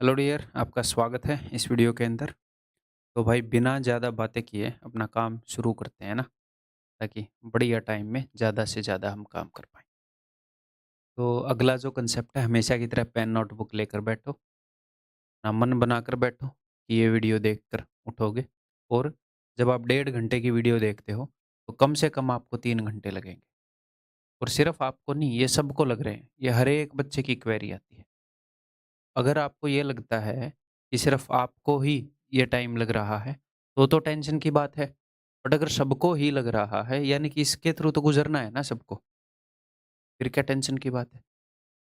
Hello dear, आपका स्वागत है इस वीडियो के अंदर। तो भाई बिना ज़्यादा बातें किए अपना काम शुरू करते हैं ना, ताकि बढ़िया टाइम में ज़्यादा से ज़्यादा हम काम कर पाएँ। तो अगला जो कंसेप्ट है, हमेशा की तरह पेन नोटबुक लेकर बैठो, अपना मन बनाकर बैठो कि ये वीडियो देखकर उठोगे। और जब आप 1.5 घंटे की वीडियो देखते हो, तो कम से कम आपको 3 घंटे लगेंगे। और सिर्फ़ आपको नहीं, ये सबको लग रहे हैं, ये हर एक बच्चे की क्वेरी आती है। अगर आपको ये लगता है कि सिर्फ़ आपको ही ये टाइम लग रहा है, तो टेंशन की बात है। बट अगर सबको ही लग रहा है, यानी कि इसके थ्रू तो गुज़रना है ना सबको, फिर क्या टेंशन की बात है?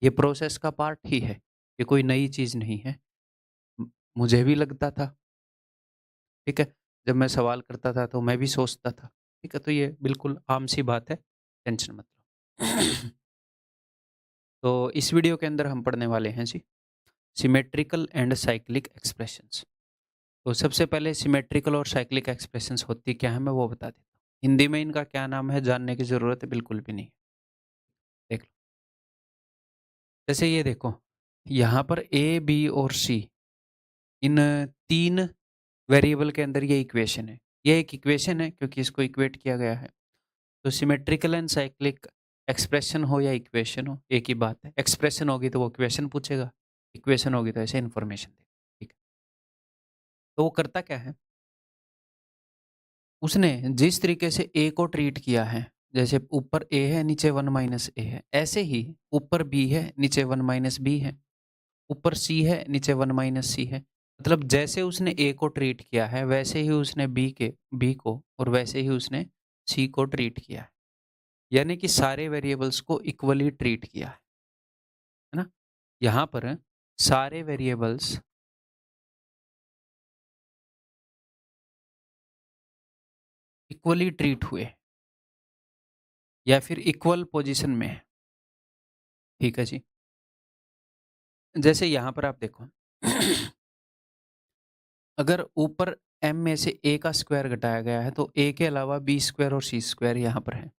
ये प्रोसेस का पार्ट ही है, ये कोई नई चीज़ नहीं है। म मुझे भी लगता था, ठीक है? जब मैं सवाल करता था, तो मैं भी सोचता था, ठीक है? तो ये बिल्कुल आम-सी बात है, टेंशन मत लो। तो इस वीडियो के अंदर हम पढ़ने वाले हैं जी, सिमेट्रिकल एंड साइक्लिक एक्सप्रेशंस। तो सबसे पहले सिमेट्रिकल और साइक्लिक एक्सप्रेशंस होती क्या है, मैं वो बता देता हूँ। हिंदी में इनका क्या नाम है जानने की ज़रूरत है बिल्कुल भी नहीं। देख लो, जैसे ये देखो, यहाँ पर ए, बी और सी, इन 3 वेरिएबल के अंदर ये इक्वेशन है। ये एक इक्वेशन है क्योंकि इसको इक्वेट किया गया है। तो सिमेट्रिकल एंड साइक्लिक एक्सप्रेशन हो या इक्वेशन हो, एक ही बात है। एक्सप्रेशन होगी तो वो इक्वेशन पूछेगा, इक्वेशन होगी तो ऐसे इन्फॉर्मेशन देगा, ठीक है। तो वो करता क्या है, उसने जिस तरीके से ए को ट्रीट किया है, जैसे ऊपर ए है, नीचे 1 माइनस ए है, ऐसे ही ऊपर बी है, नीचे 1 माइनस बी है, ऊपर सी है, नीचे 1 माइनस सी है। मतलब जैसे उसने ए को ट्रीट किया है, वैसे ही उसने बी को और वैसे ही उसने सी को ट्रीट किया है। यानी कि सारे वेरिएबल्स को इक्वली ट्रीट किया है ना? यहाँ पर सारे वेरिएबल्स इक्वली ट्रीट हुए या फिर इक्वल पोजीशन में है, ठीक है जी। जैसे यहाँ पर आप देखो, अगर ऊपर m में से a का स्क्वायर घटाया गया है, तो a के अलावा b स्क्वायर और c स्क्वायर यहाँ पर है।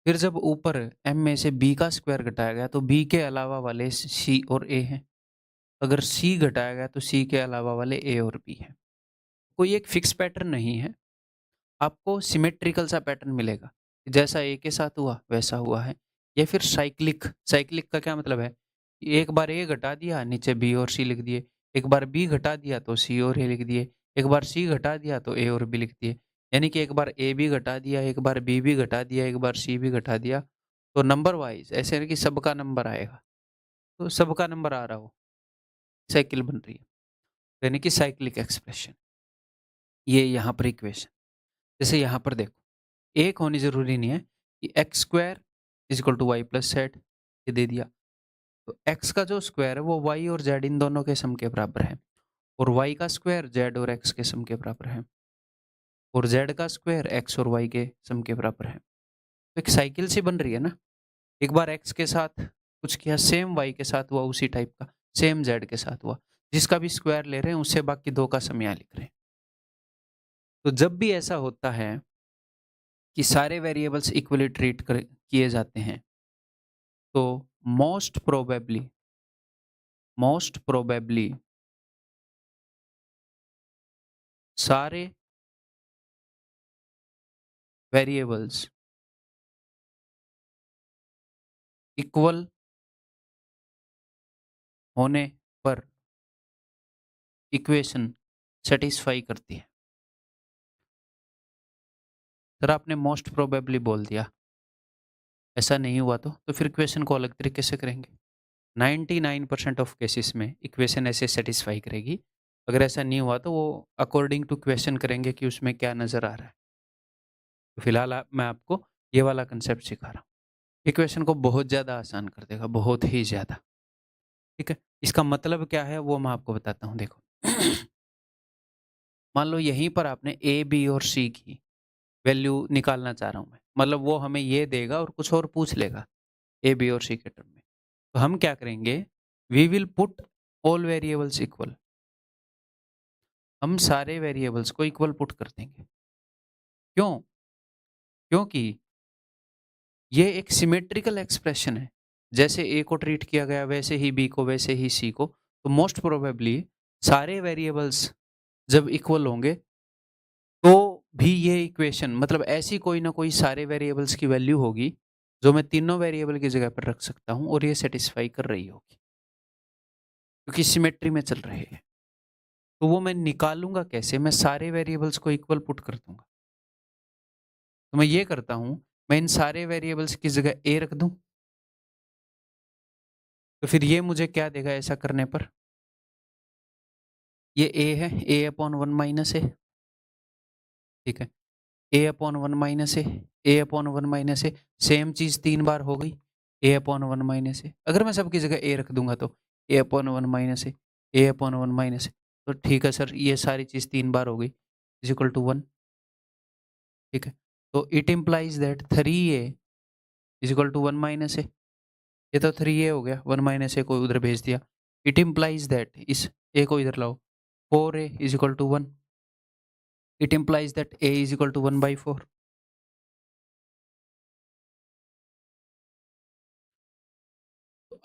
फिर जब ऊपर m में से b का स्क्वायर घटाया गया, तो b के अलावा वाले c और a हैं। अगर c घटाया गया तो c के अलावा वाले a और b हैं। कोई एक फिक्स पैटर्न नहीं है, आपको सिमेट्रिकल सा पैटर्न मिलेगा। जैसा a के साथ हुआ वैसा हुआ है। या फिर साइक्लिक, साइक्लिक का क्या मतलब है? एक बार a घटा दिया, नीचे b और c लिख दिए। एक बार b घटा दिया तो c और a लिख दिए। एक बार c घटा दिया तो a और b लिख दिए। यानी कि एक बार a भी घटा दिया, एक बार b भी घटा दिया, एक बार c भी घटा दिया। तो नंबर वाइज़ ऐसे है कि सबका नंबर आएगा। तो सबका नंबर आ रहा हो, साइकिल बन रही है। यानी कि साइक्लिक एक्सप्रेशन। ये यहाँ पर इक्वेशन। जैसे यहाँ पर देखो, एक होनी ज़रूरी नहीं है कि X square is equal to Y plus Z, ये दे दिया। तो एक्स का जो स्क्वायर है वो वाई और जेड इन दोनों के सम के बराबर है, और वाई का स्क्वायर जेड और एक्स के सम के बराबर है, और जेड का स्क्वायर एक्स और वाई के सम के बराबर है। तो एक साइकिल सी बन रही है ना, एक बार एक्स के साथ कुछ किया, सेम वाई के साथ हुआ उसी टाइप का, सेम जेड के साथ हुआ। जिसका भी स्क्वायर ले रहे हैं उससे बाकी 2 का सम यहाँ लिख रहे हैं। तो जब भी ऐसा होता है कि सारे वेरिएबल्स इक्वली ट्रीट किए जाते हैं, तो मोस्ट प्रोबेबली सारे वेरिएबल्स इक्वल होने पर इक्वेशन सेटिस्फाई करती है। सर आपने मोस्ट प्रोबेबली बोल दिया, ऐसा नहीं हुआ तो फिर इक्वेशन को अलग तरीके से करेंगे। 99% ऑफ केसेस में इक्वेशन ऐसे सेटिस्फाई करेगी। अगर ऐसा नहीं हुआ तो वो अकॉर्डिंग टू क्वेश्चन करेंगे कि उसमें क्या नज़र आ रहा है। तो फिलहाल मैं आपको ये वाला कंसेप्ट सिखा रहा हूँ। इक्वेशन को बहुत ज़्यादा आसान कर देगा, बहुत ही ज़्यादा। ठीक है? इसका मतलब क्या है वो मैं आपको बताता हूँ, देखो। मान लो यहीं पर आपने ए, बी और सी की वैल्यू निकालना चाह रहा हूँ मैं। मतलब वो हमें ये देगा और कुछ और पूछ लेगा ए, बी और सी के टर्म में। तो हम क्या करेंगे? We will put all variables equal. हम सारे वेरिएबल्स को इक्वल पुट कर देंगे। क्यों? क्योंकि ये एक सिमेट्रिकल एक्सप्रेशन है। जैसे ए को ट्रीट किया गया वैसे ही बी को, वैसे ही सी को। तो मोस्ट प्रोबेबली सारे वेरिएबल्स जब इक्वल होंगे तो भी ये इक्वेशन मतलब ऐसी कोई ना कोई सारे वेरिएबल्स की वैल्यू होगी जो मैं तीनों वेरिएबल की जगह पर रख सकता हूँ और ये सेटिस्फाई कर रही होगी क्योंकि सिमेट्री में चल रहे हैं। तो वो मैं निकालूंगा कैसे? मैं सारे वेरिएबल्स को इक्वल पुट कर दूंगा। तो मैं ये करता हूँ, मैं इन सारे वेरिएबल्स की जगह ए रख दूं, तो फिर ये मुझे क्या देगा ऐसा करने पर? ये ए है, ए अपॉन वन माइनस ए, ठीक है। A upon one minus a upon one minus A, same चीज 3 बार हो गई, ए अपॉन वन माइनस ए। अगर मैं सबकी जगह ए रख दूंगा तो A upon one minus a upon one minus ए, तो ठीक है सर, ये सारी चीज 3 बार हो गई, इज इक्वल टू 1, ठीक है। तो it implies that 3a is equal to 1 minus a. ये तो 3a हो गया, 1 माइनस ए को उधर भेज दिया। इट इम्प्लाइज दैट, इस ए को इधर लाओ, 4a is equal to 1। It implies that a is equal to 1/4।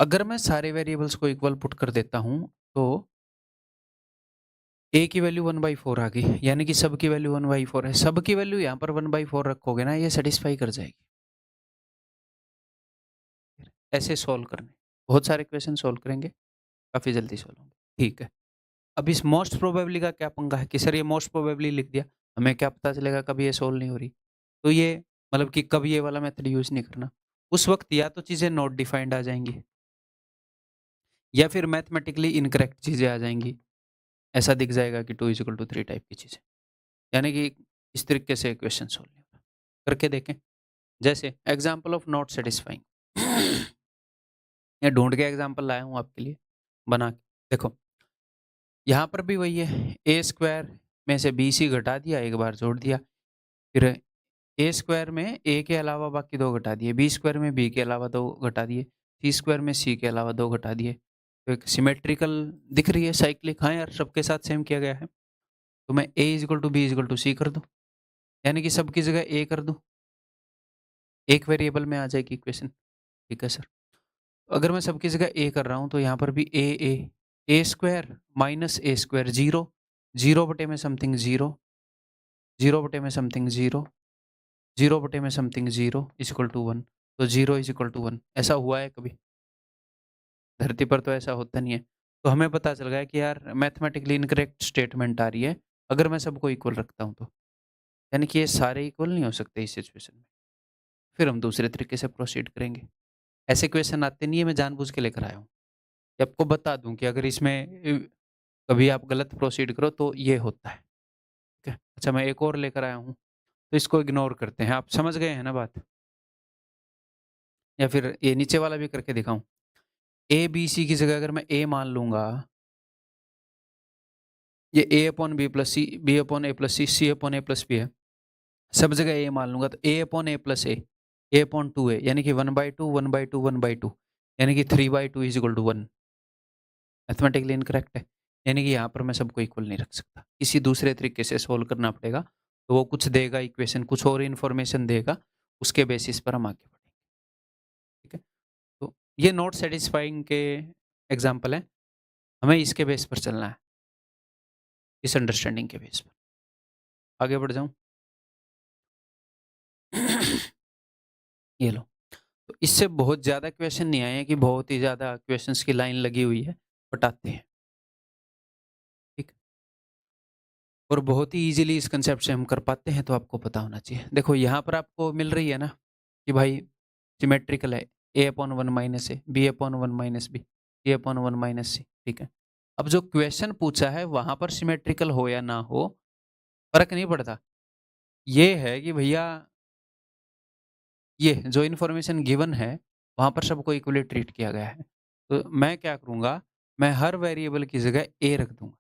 अगर मैं सारे वेरिएबल्स को इक्वल पुट कर देता हूं तो a की वैल्यू 1/4 आ गई, यानी कि सब की वैल्यू 1/4 है। सब की वैल्यू यहाँ पर 1/4 रखोगे ना, ये सेटिस्फाई कर जाएगी। ऐसे सोल्व करने, बहुत सारे क्वेश्चन सोल्व करेंगे, काफी जल्दी सोल्व होंगे, ठीक है। अब इस मोस्ट प्रोबेबली का क्या पंगा है कि सर ये मोस्ट प्रोबेबली लिख दिया, हमें क्या पता चलेगा कभी ये सोल्व नहीं हो रही? तो ये मतलब कि कभी ये वाला मेथड यूज नहीं करना। उस वक्त या तो चीजें नॉट डिफाइंड आ जाएंगी या फिर मैथमेटिकली इनकरेक्ट चीजें आ जाएंगी। ऐसा दिख जाएगा कि 2 = 3 टाइप की चीजें, यानी कि इस तरीके से क्वेश्चन सोल्व नहीं होगा। करके देखें, जैसे एग्जाम्पल ऑफ नॉट सेटिस्फाइंग। ये ढूंढ के एग्जाम्पल लाया हूँ आपके लिए बना के। देखो यहाँ पर भी वही है, ए स्क्वायर में से बी सी घटा दिया, एक बार जोड़ दिया, फिर ए स्क्वायर में ए के अलावा बाकी 2 घटा दिए, बी स्क्वायर में बी के अलावा 2 घटा दिए, सी स्क्वायर में सी के अलावा 2 घटा दिए। तो एक सिमेट्रिकल दिख रही है साइक्लिक, हाँ यार सबके साथ सेम किया गया है। तो मैं a equal to b equal to c कर दूं, यानी कि सबकी जगह a कर दूं, एक वेरिएबल में आ जाएगी इक्वेशन, ठीक है सर। अगर मैं सबकी जगह a कर रहा हूं तो यहाँ पर भी ए square minus A square zero, zero बटे में समथिंग जीरो, जीरो बटे में समथिंग जीरो, जीरो बटे में something zero is equal to 1। तो जीरो इज इक्वल टू 1 ऐसा हुआ है कभी? धरती पर तो ऐसा होता नहीं है। तो हमें पता चल गया कि यार मैथमेटिकली इनकरेक्ट स्टेटमेंट आ रही है अगर मैं सबको इक्वल रखता हूँ तो, यानी कि ये सारे इक्वल नहीं हो सकते इस सिचुएशन में। फिर हम दूसरे तरीके से प्रोसीड करेंगे। ऐसे क्वेश्चन आते नहीं है, मैं जानबूझ के लेकर आया हूँ कि आपको बता दूं कि अगर इसमें कभी आप गलत प्रोसीड करो तो ये होता है, ठीक है। अच्छा मैं एक और लेकर आया हूँ, तो इसको इग्नोर करते हैं। आप समझ गए हैं ना बात? या फिर ये नीचे वाला भी करके दिखाऊं? ए बी सी की जगह अगर मैं ए मान लूंगा, ये A upon B plus C, B upon A plus C upon A plus B है, सब जगह ए मान लूंगा तो A upon A plus A upon two A, यानी कि 1/2 1/2 1/2, यानी कि 3/2 is equal to 1। Mathematically incorrect है, यानी कि यहाँ पर मैं सबको इक्वल नहीं रख सकता, किसी दूसरे तरीके से सोल्व करना पड़ेगा। तो वो कुछ देगा इक्वेशन, कुछ और इन्फॉर्मेशन देगा, उसके बेसिस पर हम आगे बढ़ेंगे, ठीक है। तो ये नॉट सेटिस्फाइंग के एग्जाम्पल हैं, हमें इसके बेस पर चलना है, इस अंडरस्टैंडिंग के बेस पर आगे बढ़ जाऊं। ये लो, तो इससे बहुत ज़्यादा क्वेश्चन नहीं आए हैं कि बहुत ही ज़्यादा क्वेश्चंस की लाइन लगी हुई है, बट आते हैं, ठीक। और बहुत ही इजीली इस कंसेप्ट से हम कर पाते हैं, तो आपको पता होना चाहिए। देखो यहाँ पर आपको मिल रही है ना कि भाई सिमेट्रिकल है, a upon one minus a, b upon one minus b, c upon one minus c, ठीक है। अब जो क्वेश्चन पूछा है वहां पर सिमेट्रिकल हो या ना हो फर्क नहीं पड़ता। ये है कि भैया ये जो इन्फॉर्मेशन गिवन है वहां पर सबको इक्वली ट्रीट किया गया है। तो मैं क्या करूंगा, मैं हर वेरिएबल की जगह ए रख दूंगा।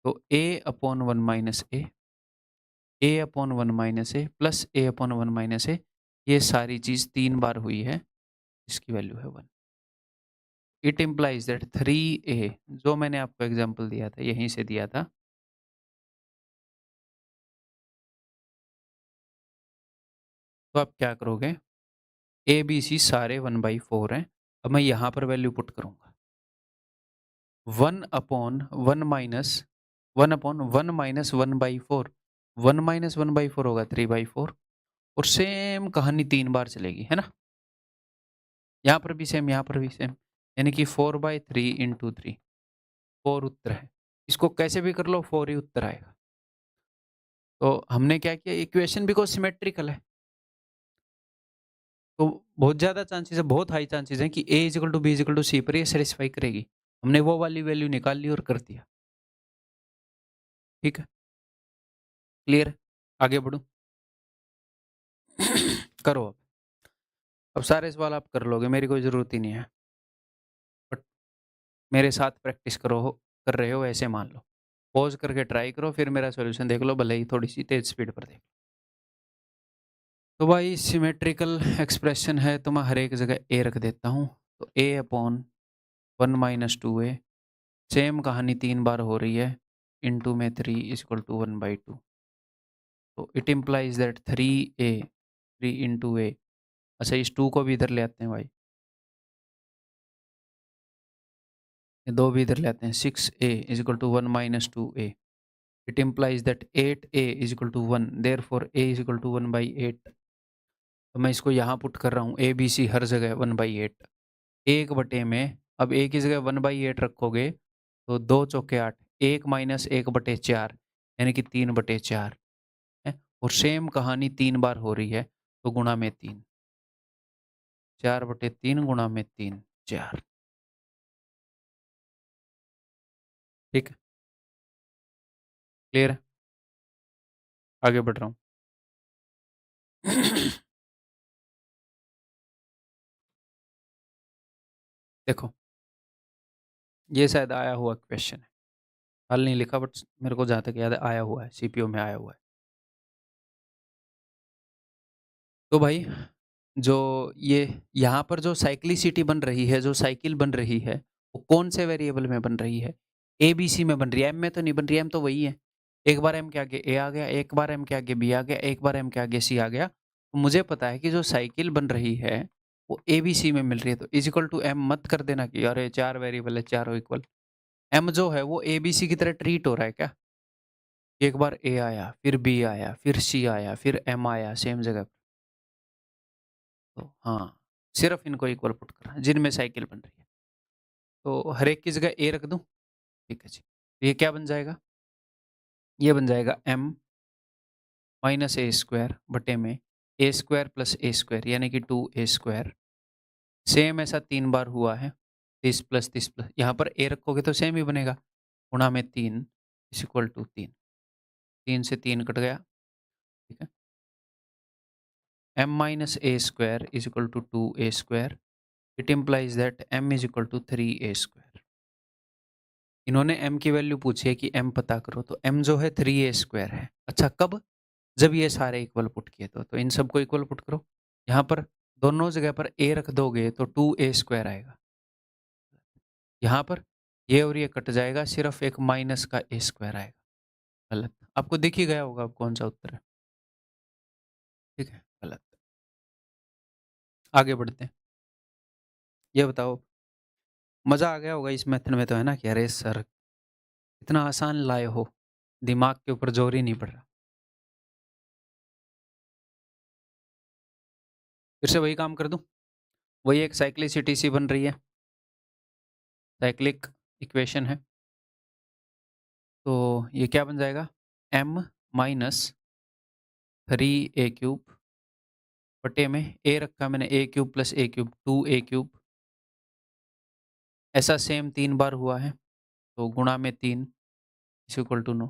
तो A upon one minus a upon one minus A plus A upon one minus a, ये सारी चीज 3 बार हुई है, इसकी वैल्यू है 1। इट इम्प्लाइज दैट 3a, जो मैंने आपको एग्जांपल दिया था यहीं से दिया था, तो आप क्या करोगे, ए बी सी सारे 1/4 हैं। अब मैं यहाँ पर वैल्यू पुट करूंगा, 1/1 - 1 - 1/4, 1 - 1/4 होगा 3/4 और सेम कहानी 3 बार चलेगी, है ना? यहाँ पर भी सेम, यहाँ पर भी सेम, यानी कि 4/3 × 3 4 उत्तर है। इसको कैसे भी कर लो 4 ही उत्तर आएगा। तो हमने क्या किया, इक्वेशन बिकॉज़ सिमेट्रिकल है, तो बहुत ज़्यादा चांसेस है, बहुत हाई चांसेस हैं कि A = B = C पर ये सैटिस्फाई करेगी। हमने वो वाली वैल्यू निकाल ली और कर दिया। ठीक है? क्लियर है? आगे बढ़ूँ? करो अब। अब सारे सवाल आप कर लोगे, मेरी कोई ज़रूरत ही नहीं है। बट मेरे साथ प्रैक्टिस कर रहे हो ऐसे मान लो। पॉज़ करके ट्राई करो, फिर मेरा सॉल्यूशन देख लो, भले ही थोड़ी-सी तेज़ स्पीड पर देख। तो भाई सिमेट्रिकल एक्सप्रेशन है तो मैं हर एक जगह A रख देता हूँ। तो A/1 - 2A सेम कहानी 3 बार हो रही है, इंटू में 3 = 1/2। तो it implies that 3A 3 × A। अच्छा, इस 2 को भी इधर ले आते हैं भाई। ये 2 भी इधर ले आते हैं, 6A = 1 - 2A। It implies that 8A = 1, therefore A = 1/8। तो मैं इसको यहाँ पुट कर रहा हूँ, ABC हर जगह 1/8। 1 बटे में, अब A की जगह 1/8 रखोगे तो 2 चौके 8, 1 - 1/4 यानी कि 3/4 है। और सेम कहानी 3 बार हो रही है तो गुणा में 3, 4/3 गुणा में 3, 4। ठीक है? क्लियर है? आगे बढ़ रहा हूँ। देखो, ये शायद आया हुआ क्वेश्चन है। हल नहीं लिखा बट मेरे को जहाँ तक याद है आया हुआ है, सीपीओ में आया हुआ है। तो भाई जो ये यहाँ पर जो साइक्लिसिटी बन रही है, जो साइकिल बन रही है, वो कौन से वेरिएबल में बन रही है? एबीसी में बन रही है, एम में तो नहीं बन रही है, एम तो वही है। एक बार एम के आगे ए आ गया, एक बार एम के आगे बी आ गया, एक बार एम के आगे सी आ गया। तो मुझे पता है कि जो साइकिल बन रही है, वो एबीसी में मिल रही है, तो इज़ टू एम मत कर देना कि अरे 4 वेरिएबल है, चारों इक्वल। एम जो है वो एबीसी की तरह ट्रीट हो रहा है क्या? एक बार ए आया, फिर बी आया, फिर सी आया, फिर एम आया सेम जगह पे। तो हाँ, सिर्फ इनको इक्वल पुट करना जिनमें साइकिल बन रही है। तो हर एक की जगह ए रख दूँ? ठीक है जी। तो ये क्या बन जाएगा? ये बन जाएगा m माइनस ए स्क्वायर बटे में ए स्क्वायर प्लस ए स्क्वायर यानी कि 2a स्क्वायर। सेम ऐसा 3 बार हुआ है। 30 प्लस 30 प्लस, यहाँ पर ए रखोगे तो सेम ही बनेगा। गुणा में 3 इक्वल टू 3। 3 से 3 कट गया। ठीक है? m minus A square is equal to 2a square. It implies that m is equal to 3a square. इन्होंने m की वैल्यू पूछी है कि m पता करो, तो m जो है 3a स्क्वायर है। अच्छा, कब? जब ये सारे इक्वल पुट किए तो इन सबको इक्वल पुट करो। यहाँ पर दोनों जगह पर a रख दोगे तो 2a स्क्वायर आएगा। यहाँ पर ये और ये कट जाएगा, सिर्फ एक माइनस का a स्क्वायर आएगा। गलत। आपको दिख ही गया होगा अब कौन सा उत्तर है। ठीक है, गलत। आगे बढ़ते हैं। ये बताओ, मज़ा आ गया होगा इस मेथड में तो, है ना? कि अरे सर इतना आसान लाए हो, दिमाग के ऊपर जोर ही नहीं पड़ रहा। फिर से वही काम कर दूँ? वही एक साइक्लिसिटी सी बन रही है, साइक्लिक इक्वेशन है। तो ये क्या बन जाएगा? m माइनस 3a³ बटे में a रखा मैंने a³ प्लस a³, 2a³। ऐसा सेम 3 बार हुआ है तो गुणा में 3 इज इक्वल टू 9।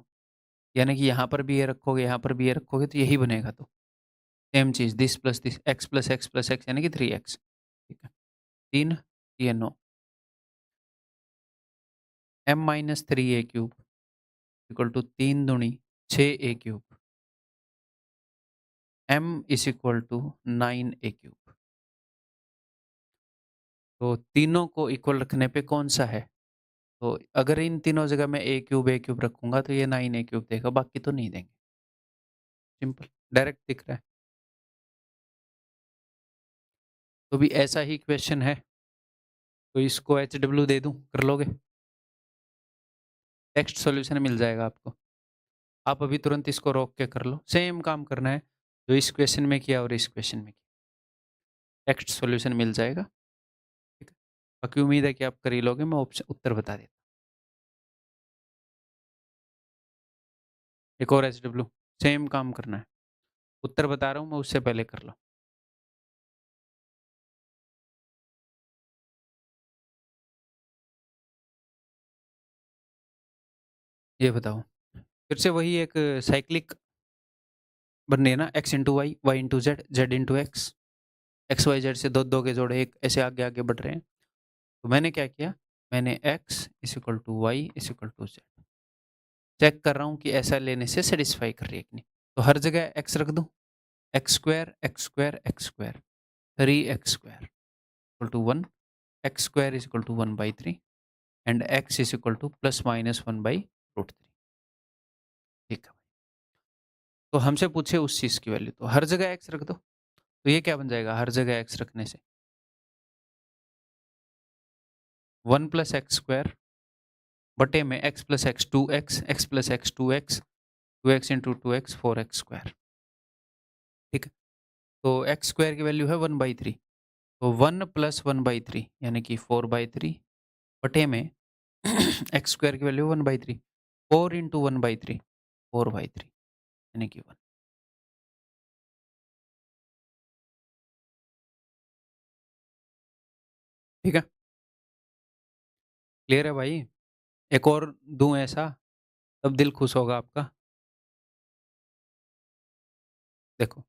यानी कि यहाँ पर भी ये रखोगे, यहाँ पर भी ये रखोगे तो यही बनेगा। तो same cheese, this plus this, x plus x plus x यानी कि 3x। ठीक है, 3 ये 9। m minus 3a³ equal to 3 दूनी 6a³। m is equal to 9a³। तो तीनों को इक्वल रखने पे कौन सा है? तो अगर इन तीनों जगह मैं a³ रखूंगा तो ये 9a³ देगा, बाकी तो नहीं देंगे। सिंपल, डायरेक्ट दिख रहा है। तो भी ऐसा ही क्वेश्चन है, तो इसको HW दे दूं, कर लोगे? टेक्स्ट सॉल्यूशन मिल जाएगा आपको। आप अभी तुरंत इसको रोक के कर लो। सेम काम करना है जो इस क्वेश्चन में किया और इस क्वेश्चन में किया। टेक्स्ट सॉल्यूशन मिल जाएगा, ठीक है? बाकी उम्मीद है कि आप कर ही लोगे, मैं ऑप्शन उत्तर बता देता हूँ। एक और एसडब्ल्यू, सेम काम करना है। उत्तर बता रहा हूँ मैं, उससे पहले कर लो। ये बताओ, फिर से वही एक साइक्लिक बन रही है ना, x into Y, Y into Z, Z into X, X Y Z से दो दो के जोड़े एक ऐसे आगे आगे बढ़ रहे हैं। तो मैंने क्या किया, मैंने x is equal to Y is equal to Z check कर रहा हूँ कि ऐसा लेने से सेटिस्फाई कर रही है कि नहीं। तो हर जगह x रख दूँ, X square x square x square, 3x square equal to 1, X square is equal to 1/3 and x is equal to plus minus 1/√3। ठीक है, तो हमसे पूछे उस चीज़ की वैल्यू, तो हर जगह x रख दो। तो ये क्या बन जाएगा, हर जगह x रखने से 1 प्लस एक्स स्क्वायर बटे में x plus x 2x, x plus x 2x, 2x into 2x 4x square. ठीक है, तो एक्स स्क्वायर की वैल्यू है 1/3, तो 1 प्लस 1/3 यानी कि 4/3 बटे में एक्स स्क्वायर की वैल्यू 1/3, 4 इंटू 1/3 4/3 यानी कि 1। ठीक है, क्लियर है भाई? एक और दूं ऐसा, तब दिल खुश होगा आपका। देखो,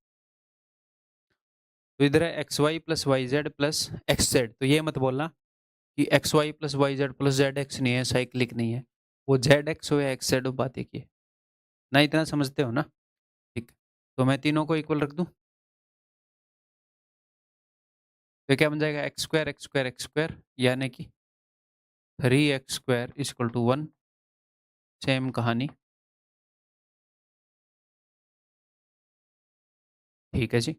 तो इधर है X Y plus Y Z plus X Z, तो ये मत बोलना कि X Y plus Y Z plus Z X नहीं है, साइक्लिक नहीं है। वो जेड एक्स हो या एक्स जेड हो, बात एक ही है ना। इतना समझते हो ना? ठीक, तो मैं तीनों को इक्वल रख दूं, तो क्या बन जाएगा, X square x square x square यानी कि 3x square is equal to 1। Same कहानी। ठीक है जी,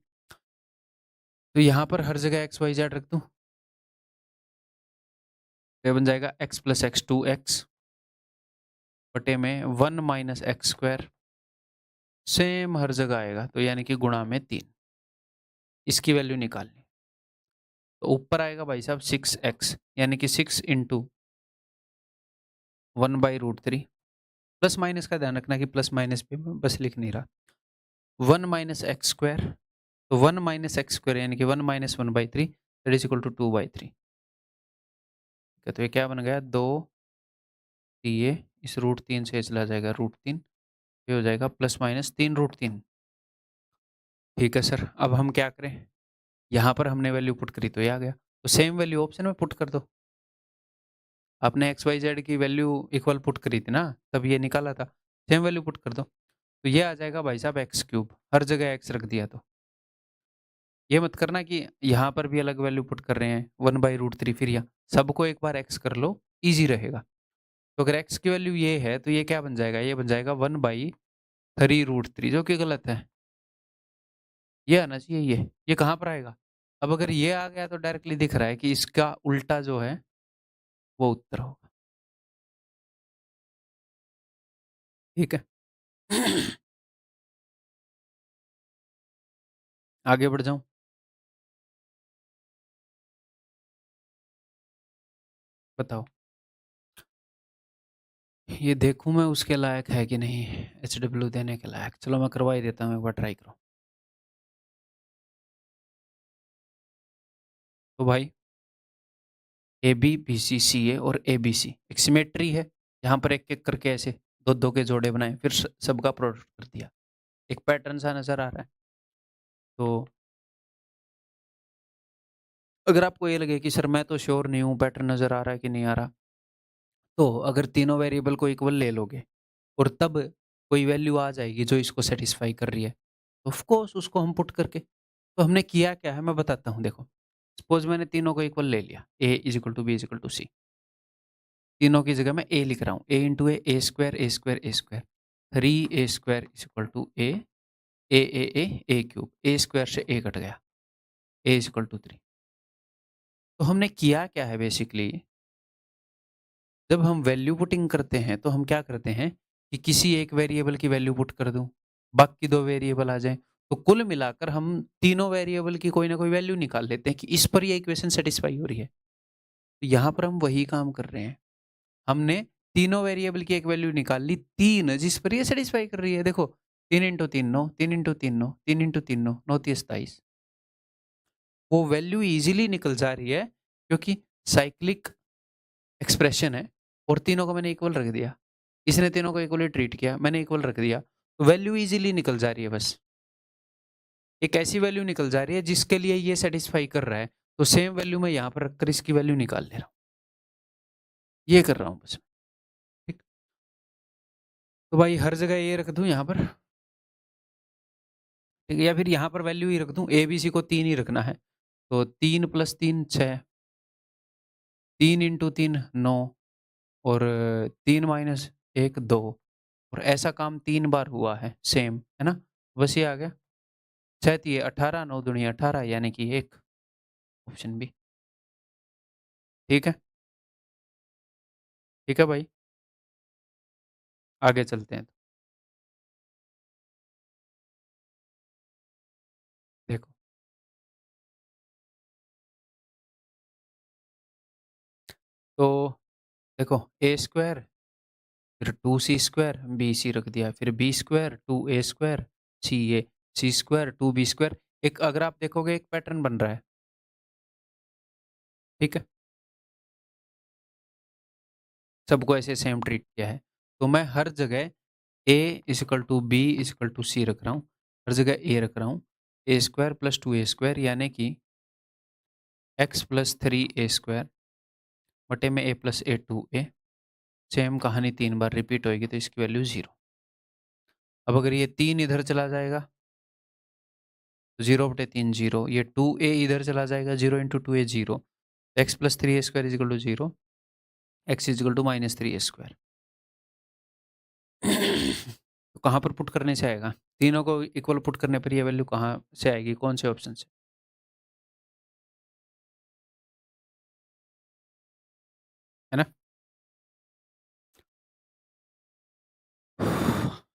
तो यहाँ पर हर जगह एक्स वाई जेड रख दूं, तो बन जाएगा x प्लस एक्स 2x बटे में 1 माइनस एक्स स्क्वायर। सेम हर जगह आएगा, तो यानी कि गुणा में 3। इसकी वैल्यू निकालनी, तो ऊपर आएगा भाई साहब 6x यानी कि 6 इंटू 1/√3। प्लस माइनस का ध्यान रखना कि प्लस माइनस पे मैं बस लिख नहीं रहा। 1 माइनस एक्स स्क्वायर, तो 1 माइनस एक्स स्क्वायर यानी कि 1 minus 1/3 that is equal to 2/3। तो ये क्या बन गया, 2 ये इस √3 से चला जाएगा √3, ये हो जाएगा प्लस माइनस 3√3। ठीक है सर, अब हम क्या करें, यहाँ पर हमने वैल्यू पुट करी तो ये आ गया, तो सेम वैल्यू ऑप्शन में पुट कर दो। आपने एक्स वाई जेड की वैल्यू इक्वल पुट करी थी ना, तब ये निकाला था। सेम वैल्यू पुट कर दो, तो ये आ जाएगा भाई साहब एक्स क्यूब, हर जगह एक्स रख दिया। तो ये मत करना कि यहाँ पर भी अलग वैल्यू पुट कर रहे हैं 1/√3, फिर यहाँ सबको एक बार एक्स कर लो, ईजी रहेगा। तो अगर एक्स की वैल्यू ये है, तो ये क्या बन जाएगा, ये बन जाएगा 1/3√3, जो कि गलत है। ये आना चाहिए, ये कहाँ पर आएगा? अब अगर ये आ गया तो डायरेक्टली दिख रहा है कि इसका उल्टा जो है वो उत्तर होगा। ठीक है। आगे बढ़ जाऊं, बताओ, ये देखूं मैं उसके लायक है कि नहीं, एचडब्ल्यू देने के लायक। चलो मैं करवा ही देता हूँ, एक बार ट्राई करो। तो भाई ए बी बी सी सी ए और ए बी सी एक सिमेट्री है, यहाँ पर एक एक करके ऐसे दो दो के जोड़े बनाए, फिर सबका प्रोडक्ट कर दिया, एक पैटर्न सा नजर आ रहा है। तो अगर आपको ये लगे कि सर मैं तो श्योर नहीं हूँ पैटर्न नजर आ रहा है कि नहीं आ रहा, तो अगर तीनों वेरिएबल को इक्वल ले लोगे और तब कोई वैल्यू आ जाएगी जो इसको सेटिस्फाई कर रही है, ऑफ कोर्स उसको हम पुट करके, तो हमने किया क्या है मैं बताता हूँ। देखो, सपोज मैंने तीनों को इक्वल ले लिया, a is equal to b is equal to c, तीनों की जगह मैं ए लिख रहा हूँ, a into a square a square a square, 3a² is equal to a cube, a square से ए कट गया, ए इज इक्वल टू 3। तो हमने किया क्या है बेसिकली, जब हम वैल्यू पुटिंग करते हैं तो हम क्या करते हैं कि किसी एक वेरिएबल की वैल्यू पुट कर दूं, बाकी दो वेरिएबल आ जाएं, तो कुल मिलाकर हम तीनों वेरिएबल की कोई ना कोई वैल्यू निकाल लेते हैं कि इस पर ये इक्वेशन सेटिस्फाई हो रही है। तो यहाँ पर हम वही काम कर रहे हैं। हमने तीनों वेरिएबल की एक वैल्यू निकाल ली, 3 जिस पर ये सेटिस्फाई कर रही है। देखो 3 इंटू 3 9, 3 इंटू 3 9, 3 इंटू 3 9, 9 3 27। वो वैल्यू इजीली निकल जा रही है क्योंकि साइक्लिक एक्सप्रेशन है और तीनों को मैंने इक्वल रख दिया। इसने तीनों को इक्वली ट्रीट किया, मैंने इक्वल रख दिया, तो वैल्यू इजीली निकल जा रही है। बस एक ऐसी वैल्यू निकल जा रही है जिसके लिए ये सेटिस्फाई कर रहा है, तो सेम वैल्यू मैं यहाँ पर रखकर इसकी वैल्यू निकाल ले रहा हूँ। ये कर रहा हूँ बस। ठीक, तो भाई हर जगह ये रख दूँ यहाँ पर, ठीक है, या फिर यहाँ पर वैल्यू ही रख दूँ, ए बी सी को 3 ही रखना है। तो 3 प्लस 3 6, 3 इंटू 3 9 और 3 माइनस 1 2, और ऐसा काम 3 बार हुआ है सेम, है ना? बस ये आ गया। 6 तिये 18, 9 दूनी 18 यानी कि 1, ऑप्शन बी। ठीक है? ठीक है भाई? आगे चलते हैं। देखो, तो देखो ए स्क्वायर फिर 2c स्क्वायर बी सी रख दिया, फिर B square 2a square C a, C square 2b square. एक अगर आप देखोगे एक पैटर्न बन रहा है, ठीक है? सबको ऐसे सेम ट्रीट किया है। तो मैं हर जगह a equal to b equal to c रख रहा हूँ, हर जगह a रख रहा हूँ। ए स्क्वायर प्लस 2a स्क्वायर यानी कि x प्लस 3a स्क्वायर बटे में a plus A 2a। Same कहानी 3 बार रिपीट होएगी तो इसकी वैल्यू 0। अब अगर ये 3 इधर चला जाएगा तो 0 बटे 3 0, ये 2a इधर चला जाएगा, 0 into 2a 0, X plus 3a square is equal to 0, X is equal to minus 3a square. तो कहाँ पर पुट करने से आएगा? तीनों को इक्वल पुट करने पर ये वैल्यू कहाँ से आएगी, कौन से ऑप्शन से? है ना?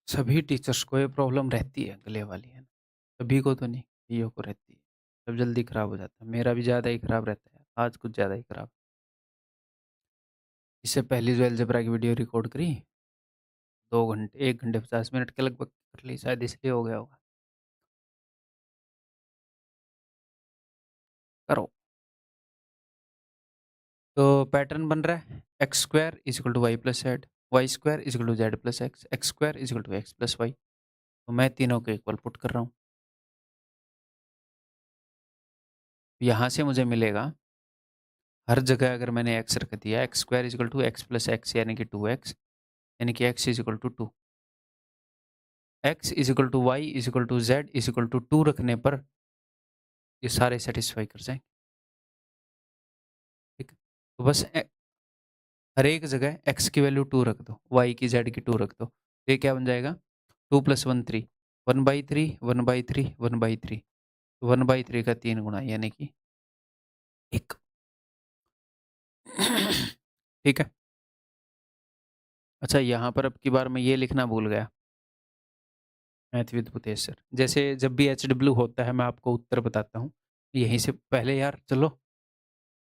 सभी टीचर्स को ये प्रॉब्लम रहती है गले वाली, है ना? सभी को तो नहीं, कईयों को रहती है। सब जल्दी खराब हो जाता है, मेरा भी ज़्यादा ही खराब रहता है, आज कुछ ज़्यादा ही खराब। इससे पहली जो अलजेब्रा की वीडियो रिकॉर्ड करी 2 घंटे 1 घंटे 50 मिनट के लगभग कर ली, शायद इसलिए हो गया होगा। करो। तो पैटर्न बन रहा है X square is equal to Y plus Z, Y square is equal to Z plus X, X square is equal to x plus Y. तो मैं तीनों को इक्वल पुट कर रहा हूँ। यहाँ से मुझे मिलेगा, हर जगह अगर मैंने एक्स रख दिया, x square is equal to x plus x यानी कि 2x, यानी कि x is equal to 2, x is equal to Y is equal to z is equal to 2 रखने पर ये सारे सेटिस्फाई कर जाएंगे। ठीक है, तो बस हर एक जगह x की वैल्यू 2 रख दो, y की z की 2 रख दो, तो ये क्या बन जाएगा 2 प्लस 1 3, 1/3 1/3 1/3, 1/3 का 3 गुना यानी कि 1। ठीक है। अच्छा, यहाँ पर अब की बार मैं ये लिखना भूल गया, मैथ विद भूतेश सर। जैसे जब भी HW होता है मैं आपको उत्तर बताता हूँ, यहीं से पहले यार चलो,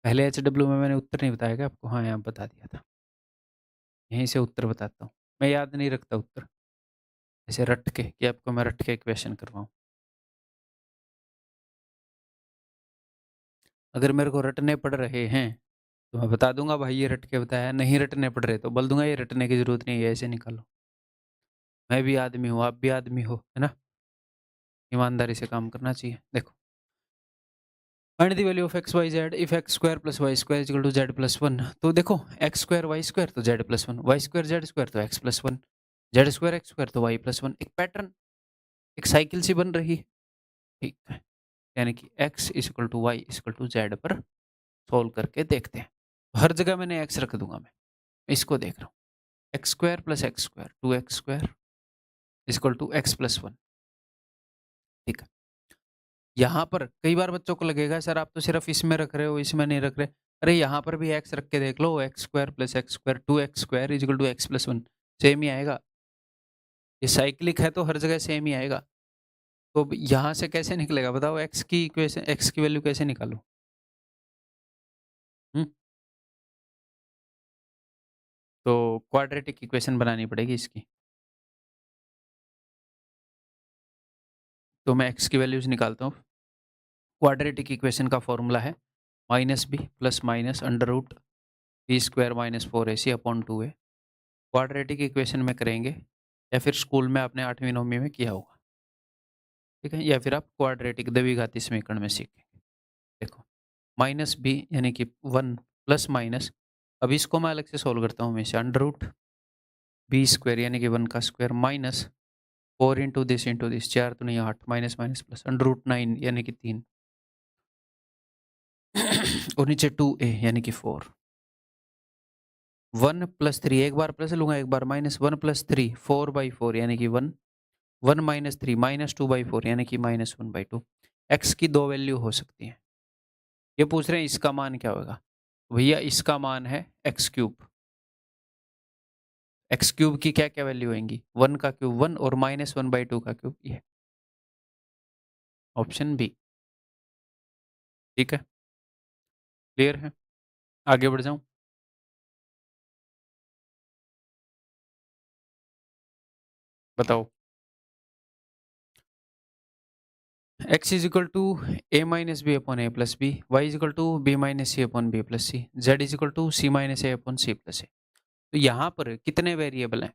पहले HW में मैंने उत्तर नहीं बताया क्या आपको? हाँ, यहाँ बता दिया था। यहीं से उत्तर बताता हूँ, मैं याद नहीं रखता उत्तर ऐसे रट के, कि आपको मैं रट के क्वेश्चन करवाऊँ। अगर मेरे को रटने पड़ रहे हैं तो मैं बता दूंगा भाई ये रट के बताया, नहीं रटने पड़ रहे तो बोल दूंगा ये रटने की जरूरत नहीं है, ऐसे निकालो। मैं भी आदमी हूँ, आप भी आदमी हो, है ना? ईमानदारी से काम करना चाहिए। देखो, find the value of x Y z if x square plus y square equal to Z plus 1। तो देखो एक्स स्क्वायर वाई स्क्वायर तो z plus 1, y square z square तो x plus 1, z square x square तो y plus 1। एक pattern, एक cycle सी बन रही है। ठीक है, यानी कि x is equal to Y is equal to z पर सोल्व करके देखते हैं। हर जगह मैंने एक्स रख दूंगा, मैं इसको देख रहा हूँ। X square plus x square 2x square is equal to x plus 1। ठीक है, यहाँ पर कई बार बच्चों को लगेगा सर आप तो सिर्फ इसमें रख रहे हो, इसमें नहीं रख रहे। अरे यहाँ पर भी x रख के देख लो, x square plus x square 2x square is equal to x plus 1 same ही आएगा। ये साइक्लिक है तो हर जगह सेम ही आएगा। तो अब यहाँ से कैसे निकलेगा बताओ, x की इक्वेशन, x की वैल्यू कैसे निकालूँ? हुँ? तो क्वाड्रेटिक इक्वेशन बनानी पड़ेगी इसकी। तो मैं x की वैल्यूज़ निकालता हूँ। क्वाड्रेटिक इक्वेशन का फॉर्मूला है -b plus minus under root b square minus 4ac upon 2a। Quadratic equation में करेंगे या फिर स्कूल में आपने 8वीं 9वीं में किया होगा, ठीक है? या फिर आप क्वाड्रेटिक द्विघाती समीकरण में सीखेंगे। देखो -b यानी कि 1 प्लस माइनस, अब इसको मैं अलग से सोल्व करता हूँ हमेशा, अंडर रूट बी स्क्वायर यानी कि 1 का स्क्वायर माइनस 4 इंटू दिस 4 तो नहीं 8 minus minus plus under root 9 यानी कि 3 और नीचे 2a यानी कि 4। 1 प्लस 3 एक बार प्लस लूँगा एक बार माइनस, 1 प्लस 3 4/4 यानी कि 1, 1 माइनस 3 माइनस 2/4 यानी कि माइनस 1/2। x की 2 वैल्यू हो सकती हैं। ये पूछ रहे हैं इसका मान क्या होगा? भैया इसका मान है x क्यूब। x क्यूब की क्या-क्या वैल्यू होंगी? 1 का क्यूब 1 और माइनस 1/2 का क्यूब ये। ऑप्शन बी, ठीक है? क्लियर है? आगे बढ़ जाऊँ? बताओ। x is equal to a minus b upon A plus b, y is equal to b minus c upon B plus c, z is equal to c minus a upon c plus a. तो यहाँ पर कितने variable हैं?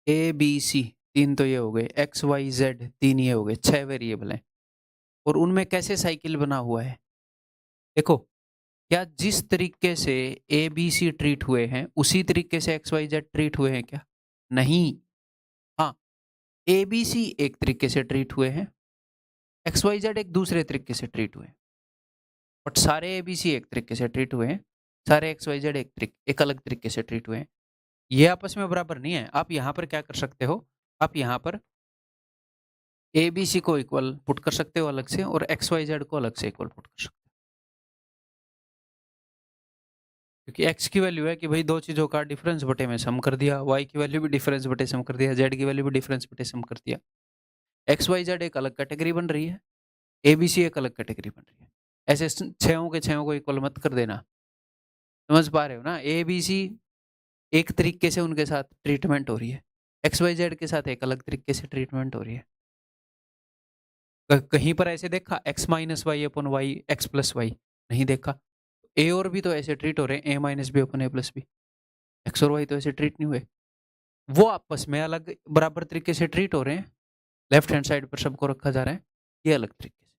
ए b सी 3 तो ये हो गए, x Y Z 3 ये हो गए, 6 वेरिएबल हैं। और उनमें कैसे साइकिल बना हुआ है? देखो, क्या जिस तरीके से ए बी सी ट्रीट हुए हैं उसी तरीके से एक्स वाई जेड ट्रीट हुए हैं क्या? नहीं। हाँ, ए बी सी एक तरीके से ट्रीट हुए हैं, एक्स वाई जेड एक दूसरे तरीके से ट्रीट हुए हैं। बट सारे ए बी सी एक तरीके से ट्रीट हुए हैं, सारे एक्स वाई जेड एक अलग तरीके से ट्रीट हुए हैं। ये आपस में बराबर नहीं है। आप यहाँ पर क्या कर सकते हो, आप यहाँ पर ए बी सी को इक्वल पुट कर सकते हो अलग से, और एक्स वाई जेड को अलग से इक्वल पुट कर सकते हो। क्योंकि एक्स की वैल्यू है कि भाई दो चीज़ों का डिफरेंस बटे में सम कर दिया, वाई की वैल्यू भी डिफरेंस बटे सम कर दिया, जेड की वैल्यू भी डिफरेंस बटे सम कर दिया। एक्स वाई जेड एक अलग कैटेगरी बन रही है, ए बी सी एक अलग कैटेगरी बन रही है। ऐसे छहों के छहों को इक्वल मत कर देना। समझ पा रहे हो ना? ए बी सी एक तरीके से उनके साथ ट्रीटमेंट हो रही है, एक्स वाई जेड के साथ एक अलग तरीके से ट्रीटमेंट हो रही है। कहीं पर ऐसे देखा x minus y upon y x plus y? नहीं देखा। ए और बी तो ऐसे ट्रीट हो रहे हैं, ए माइनस बी अपॉन ए प्लस बी। एक्स और वाई तो ऐसे ट्रीट नहीं हुए। वो आपस में अलग बराबर तरीके से ट्रीट हो रहे हैं, लेफ्ट हैंड साइड पर सबको रखा जा रहा है, ये अलग तरीके से,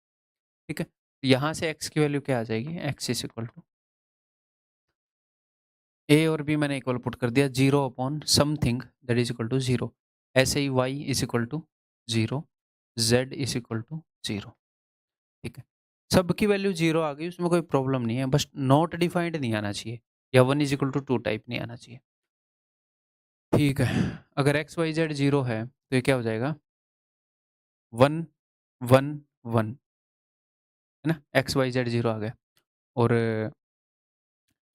ठीक है? यहाँ से एक्स की वैल्यू क्या आ जाएगी? X is equal to a और बी मैंने इक्वल पुट कर दिया 0 upon something that is equal to 0। ऐसे ही y is equal to 0, z is equal to 0, ठीक है? सबकी वैल्यू 0 आ गई, उसमें कोई प्रॉब्लम नहीं है, बस नॉट डिफाइंड नहीं आना चाहिए या 1 इज इक्वल टू 2 टाइप नहीं आना चाहिए, ठीक है? अगर एक्स वाई जेड 0 है तो ये क्या हो जाएगा? 1 1 1, है ना? एक्स वाई जेड 0 आ गया, और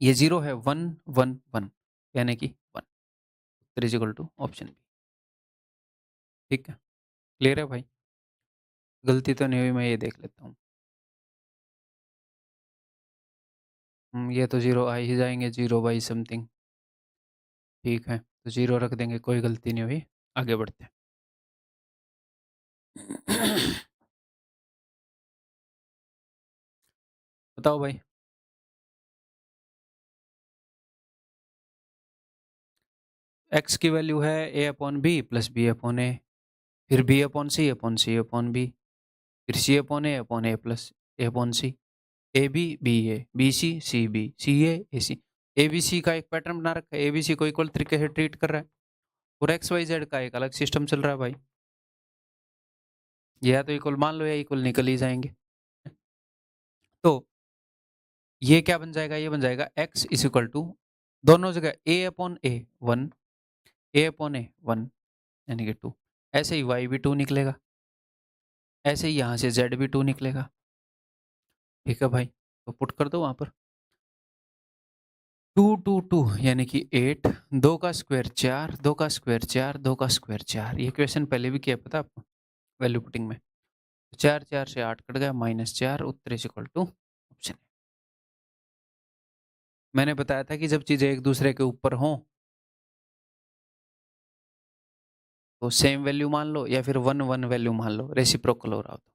ये 0 है 1 1 1 यानी कि 1, उत्तर is equal to option B, ठीक है? क्लियर है भाई? गलती तो नहीं हुई, मैं ये देख लेता हूँ। ये तो 0 आ ही जाएंगे, 0 बाई समथिंग, ठीक है? तो 0 रख देंगे, कोई गलती नहीं हुई। आगे बढ़ते हैं। बताओ भाई। एक्स की वैल्यू है a upon B plus b upon a, फिर b upon c upon b, फिर c upon A plus A upon c, a b a, b c a c. A b c का एक pattern बना रखा है, ए b सी को equal तरीके से ट्रीट कर रहा है, और एक्स वाई जेड का एक अलग सिस्टम चल रहा है भाई। या तो इक्वल मान लो या इक्वल निकल ही जाएंगे। तो ये क्या बन जाएगा? ये बन जाएगा एक्स इज इक्वल टू, दोनों जगह ए अपॉन ए 1, ए अपॉन ए 1 यानी कि 2। ऐसे ही वाई भी 2 निकलेगा, ऐसे ही यहाँ से जेड भी 2 निकलेगा, ठीक है भाई? तो पुट कर दो वहाँ पर। 2 2 2 यानी कि 8, 2 का स्क्वायर 4, 2 का स्क्वायर 4, 2 का स्क्वायर 4। ये क्वेश्चन पहले भी किया पता आपको वैल्यू पुटिंग में। 4 4 से 8 कट गया -4 उत्तर is equal to option A. मैंने बताया था कि जब चीजें एक दूसरे के ऊपर हों तो सेम वैल्यू मान लो या फिर 1 1 वैल्यू मान लो, रेसिप्रोकल हो रहा हो तो।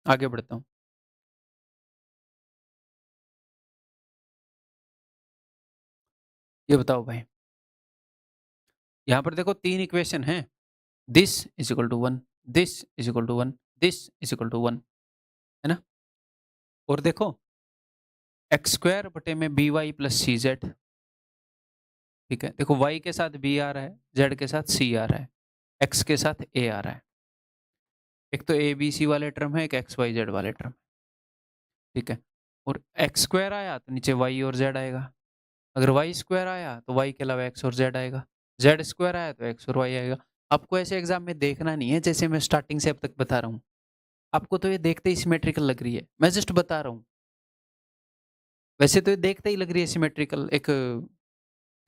आगे बढ़ता हूँ। ये बताओ भाई, यहाँ पर देखो 3 इक्वेशन हैं। This is equal to 1, this is equal to 1, this is equal to 1, है ना? और देखो एक्स स्क्वायर बटे में b y plus c z, ठीक है? देखो y के साथ b आ रहा है, z के साथ c आ रहा है, x के साथ a आ रहा है। एक तो a b c वाले टर्म है, एक x y z वाले टर्म, ठीक है? और एक्स स्क्वायर आया तो नीचे y और z आएगा। अगर y स्क्वायर आया तो y के अलावा x और z आएगा। z स्क्वायर आया तो x और y आएगा। आपको ऐसे एग्जाम में देखना नहीं है जैसे मैं स्टार्टिंग से अब तक बता रहा हूँ। आपको तो ये देखते ही सिमेट्रिकल लग रही है। मैं जस्ट बता रहा हूँ। वैसे तो ये देखते ही लग रही है सिमेट्रिकल, एक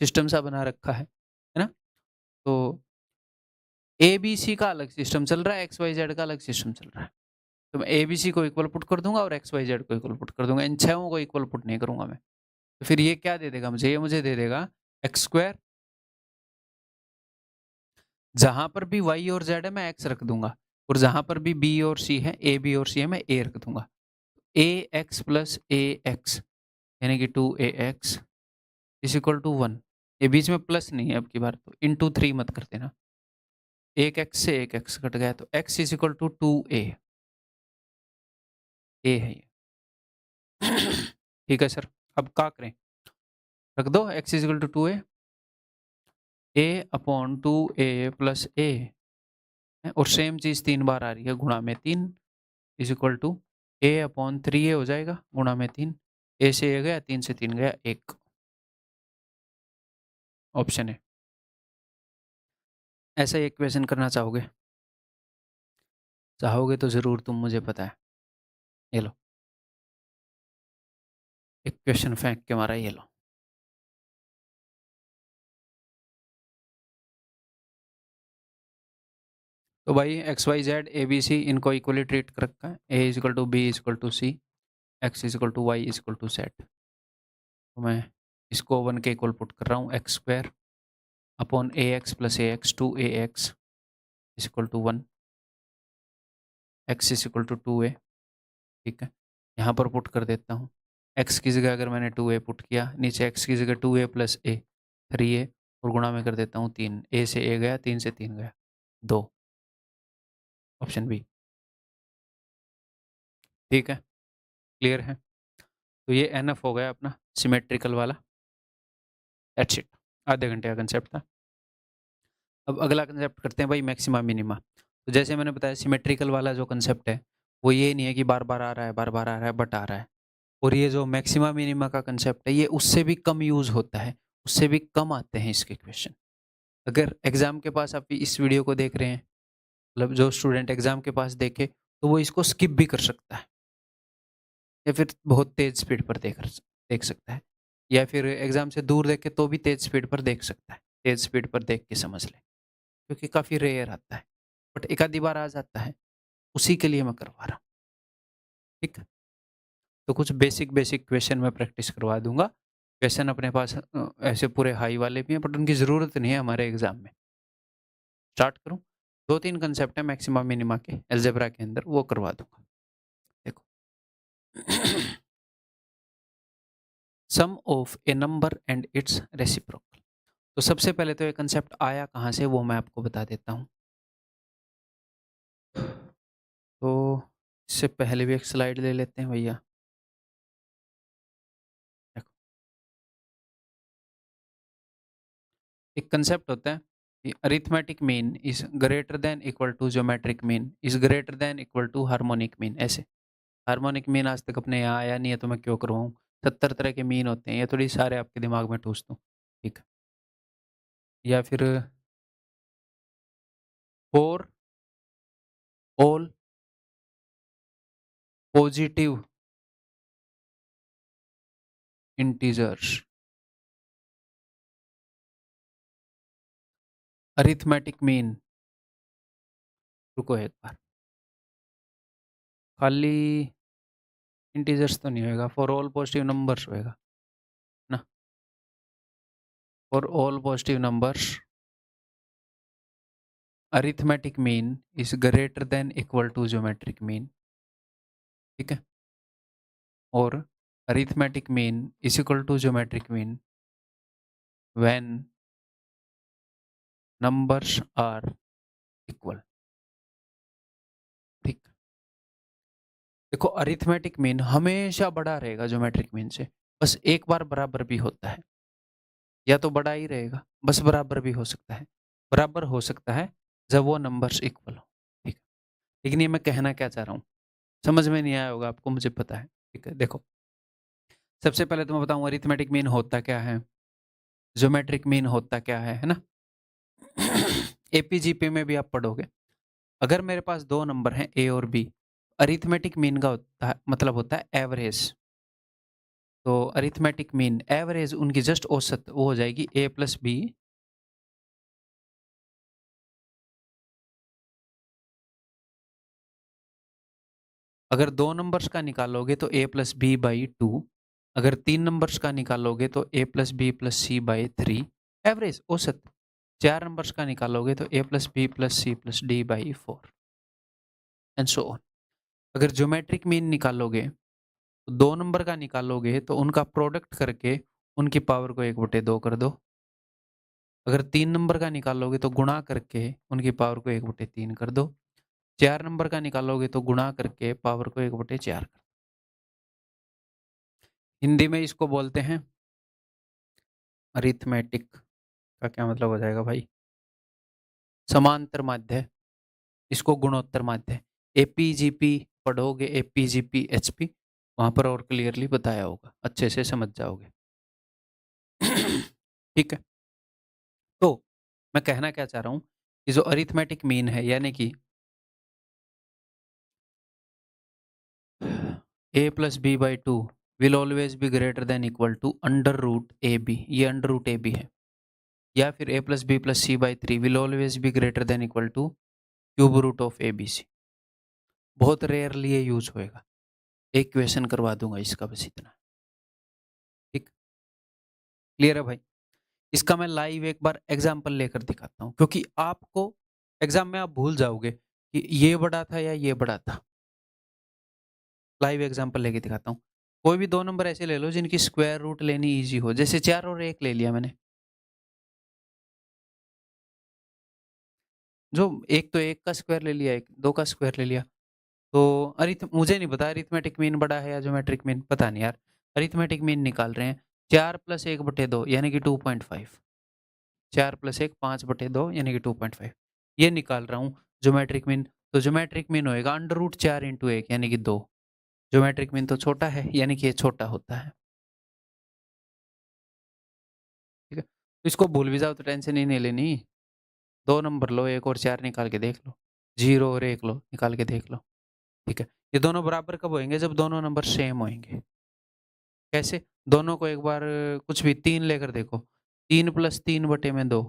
सिस्टम सा बना रखा है ना? तो एबीसी का अलग सिस्टम चल रहा है, एक्स वाई जेड का अलग सिस्टम चल रहा है। तो मैं एबीसी को इक्वल पुट कर दूंगा और एक्स वाई जेड को इक्वल पुट कर दूंगा। इन छहों को इक्वल पुट नहीं करूंगा मैं। तो फिर ये क्या दे देगा मुझे? ये मुझे दे देगा एक्स स्क्वायर, जहां पर भी वाई और जेड है मैं एक्स रख दूंगा, और जहां पर भी बी और सी है, ए बी और सी है, मैं ए रख दूंगा। ए एक्स प्लस ए एक्स यानी कि 2ax इज इक्वल टू 1। ये बीच में प्लस नहीं है अब की बार, तो इंटू 3 मत कर देना। एक एक्स से एक एक्स कट गया तो x is equal to 2a, a है ये। ठीक है सर, अब क्या करें? रख दो x is equal to 2a, a upon 2a plus a, और सेम चीज 3 बार आ रही है, गुणा में 3 is equal to a upon 3a हो जाएगा, गुणा में 3, a से a गया, 3 से 3 गया 1, ऑप्शन है। ऐसा एक क्वेश्चन करना चाहोगे? चाहोगे तो जरूर, तुम मुझे पता है। ये लो, एक क्वेश्चन फेंक के मारा, ये लो। तो भाई x Y z a b c इनको इक्वली ट्रीट कर रखा है। A is equal to b is equal to c, x is equal to Y is equal to z. तो मैं इसको 1 के इक्वल पुट कर रहा हूँ, x square upon a x plus a x, 2ax is equal to 1, x is equal to 2a, ठीक है? यहाँ पर पुट कर देता हूँ। एक्स की जगह अगर मैंने 2a पुट किया, नीचे एक्स की जगह 2a प्लस ए 3a, और गुणा में कर देता हूँ 3, a से a गया, 3 से 3 गया 2, ऑप्शन बी। ठीक है, क्लियर है? तो ये एनएफ हो गया अपना सिमेट्रिकल वाला। दैट्स इट, आधे घंटे का कंसेप्ट था। अब अगला कंसेप्ट करते हैं भाई, मैक्सिमा मिनिमा। तो जैसे मैंने बताया सिमेट्रिकल वाला जो कंसेप्ट है वो ये नहीं है कि बार बार आ रहा है, बार बार आ रहा है, बट आ रहा है। और ये जो मैक्सिमा मिनिमा का कंसेप्ट है ये उससे भी कम यूज होता है, उससे भी कम आते हैं इसके क्वेश्चन। अगर एग्जाम के पास आप इस वीडियो को देख रहे हैं, मतलब जो स्टूडेंट एग्जाम के पास देखे तो वो इसको स्किप भी कर सकता है, या फिर बहुत तेज स्पीड पर देख सकता है, या फिर एग्जाम से दूर देखे तो भी तेज स्पीड पर देख सकता है। तेज स्पीड पर देख के समझ ले, क्योंकि काफ़ी रेयर आता है, बट एक आधी बार आ जाता है, उसी के लिए मैं करवा रहा हूँ। ठीक है? तो कुछ बेसिक बेसिक क्वेश्चन मैं प्रैक्टिस करवा दूंगा। क्वेश्चन अपने पास ऐसे पूरे हाई वाले भी हैं, बट उनकी ज़रूरत नहीं है हमारे एग्जाम में। स्टार्ट करूँ? 2-3 कंसेप्ट है मैक्सिमा मिनिमा के अलजेब्रा के अंदर, वो करवा दूंगा। देखो, sum of a number and its reciprocal. तो सबसे पहले तो ये कंसेप्ट आया कहाँ से वो मैं आपको बता देता हूँ। तो इससे पहले भी एक स्लाइड ले लेते हैं भैया। देखो, एक कंसेप्ट होता है कि arithmetic mean is greater than equal to geometric mean is greater than equal to harmonic mean. ऐसे हार्मोनिक मीन आज तक अपने यहाँ आया नहीं है तो मैं क्यों करवाऊँ? 70 तरह के मीन होते हैं, ये थोड़ी सारे आपके दिमाग में ठूस दूँ, ठीक है? या फिर for all positive integers, arithmetic mean, रुको एक बार, खाली इंटीजर्स तो नहीं होएगा, फॉर ऑल पॉजिटिव नंबर्स होएगा ना, for all positive numbers arithmetic mean is greater than equal to geometric mean, ठीक है, और arithmetic mean is equal to geometric mean when numbers are equal, ठीक। देखो अरिथमेटिक मीन हमेशा बड़ा रहेगा ज्योमेट्रिक मीन से, बस एक बार बराबर भी होता है, या तो बड़ा ही रहेगा, बस बराबर भी हो सकता है, बराबर हो सकता है जब वो नंबर्स इक्वल हो, ठीक है। लेकिन ये मैं कहना क्या चाह रहा हूँ, समझ में नहीं आया होगा आपको, मुझे पता है, ठीक है। देखो सबसे पहले तो मैं बताऊं अरिथमेटिक मीन होता क्या है, ज्योमेट्रिक मीन होता क्या है ना। एपीजीपी में भी आप पढ़ोगे, अगर मेरे पास दो नंबर हैं ए और बी, अरिथमेटिक मीन का होता है मतलब होता है एवरेज, तो अरिथमेटिक मीन एवरेज उनकी जस्ट औसत वो हो जाएगी ए प्लस बी, अगर दो नंबर्स का निकालोगे तो a plus b by two, अगर तीन नंबर्स का निकालोगे तो a plus b plus c by three, average औसत, चार नंबर्स का निकालोगे तो a plus b plus c plus d by four and so on. अगर ज्योमेट्रिक मीन निकालोगे तो दो नंबर का निकालोगे तो उनका प्रोडक्ट करके उनकी पावर को एक बटे दो कर दो, अगर तीन नंबर का निकालोगे तो गुणा करके उनकी पावर को एक बटे तीन कर दो, चार नंबर का निकालोगे तो गुणा करके पावर को एक बटे चार कर दो। हिंदी में इसको बोलते हैं अरिथमेटिक, का क्या मतलब हो जाएगा भाई, समांतर माध्य, इसको गुणोत्तर माध्य, एपीजीपी पढ़ोगे, एपीजीपी एचपी वहां पर और क्लियरली बताया होगा, अच्छे से समझ जाओगे। ठीक है, तो मैं कहना क्या चाह रहा हूं कि जो अरिथमेटिक मीन है यानी कि a plus b by two will always be greater than equal to under root a b, ये अंडर रूट ए बी है, या फिर a plus b plus c by three will always be greater than equal to cube root of a b c. बहुत rarely ये use होएगा, एक question करवा दूंगा इसका, बस इतना, ठीक, क्लियर है भाई। इसका मैं लाइव एक बार एग्जाम्पल लेकर दिखाता हूँ, क्योंकि आपको एग्जाम में आप भूल जाओगे कि ये बड़ा था या ये बड़ा था। लाइव एग्जाम्पल लेके दिखाता हूँ, कोई भी दो नंबर ऐसे ले लो जिनकी स्क्वायर रूट लेनी इजी हो, जैसे 4 और 1 ले लिया मैंने, जो एक तो 1 का स्क्वायर ले लिया, एक 2 का स्क्वायर ले लिया, तो मुझे नहीं पता अरिथमेटिक मीन बड़ा है या ज्योमेट्रिक मीन, पता नहीं यार, अरिथमेटिक मीन निकाल रहे हैं, 4 प्लस 1 बटे 2 यानी कि 2.5, 4 प्लस 1 5 बटे 2 यानी कि 2.5, ये निकाल रहा हूँ ज्योमेट्रिक मीन, तो ज्योमेट्रिक मीन होएगा अंडर रूट 4 इंटू 1 यानी कि 2, ज्योमेट्रिक मीन तो छोटा है यानी कि ये छोटा होता है, ठीक है। तो इसको भूल भी जाओ तो टेंशन ही नहीं लेनी, दो नंबर लो, एक और चार निकाल के देख लो, जीरो और एक लो निकाल के देख लो, ठीक है। ये दोनों बराबर कब होंगे, जब दोनों नंबर सेम होंगे। कैसे, दोनों को एक बार कुछ भी तीन लेकर देखो, तीन प्लस तीन बटे में दो,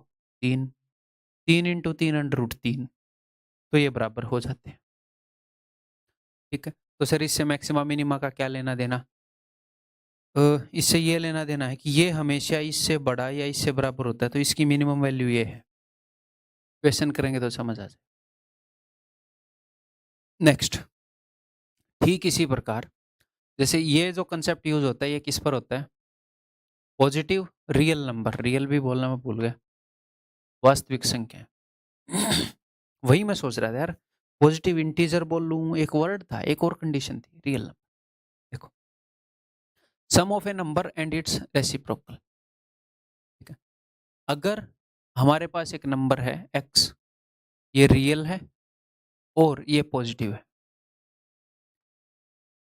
तीन, तीन इंटू तीन अंडर रूट तीन, तो ये बराबर हो जाते हैं, ठीक है। तो सर इससे मैक्सिमा मिनिमा का क्या लेना देना, इससे ये लेना देना है कि ये हमेशा इससे बड़ा या इससे बराबर होता है, तो इसकी मिनिमम वैल्यू ये है, क्वेश्चन करेंगे तो समझ आ जाए। नेक्स्ट, ठीक इसी प्रकार जैसे ये जो कंसेप्ट यूज होता है ये किस पर होता है, पॉजिटिव रियल नंबर, रियल भी बोलना मैं भूल गया, वास्तविक संख्या, वही मैं सोच रहा था यार, पॉजिटिव इंटीजर बोल लूं, एक वर्ड था, एक और कंडीशन थी, रियल नंबर। देखो, sum of a number and its reciprocal, ठीक है, अगर हमारे पास एक नंबर है x, ये रियल है और ये पॉजिटिव है,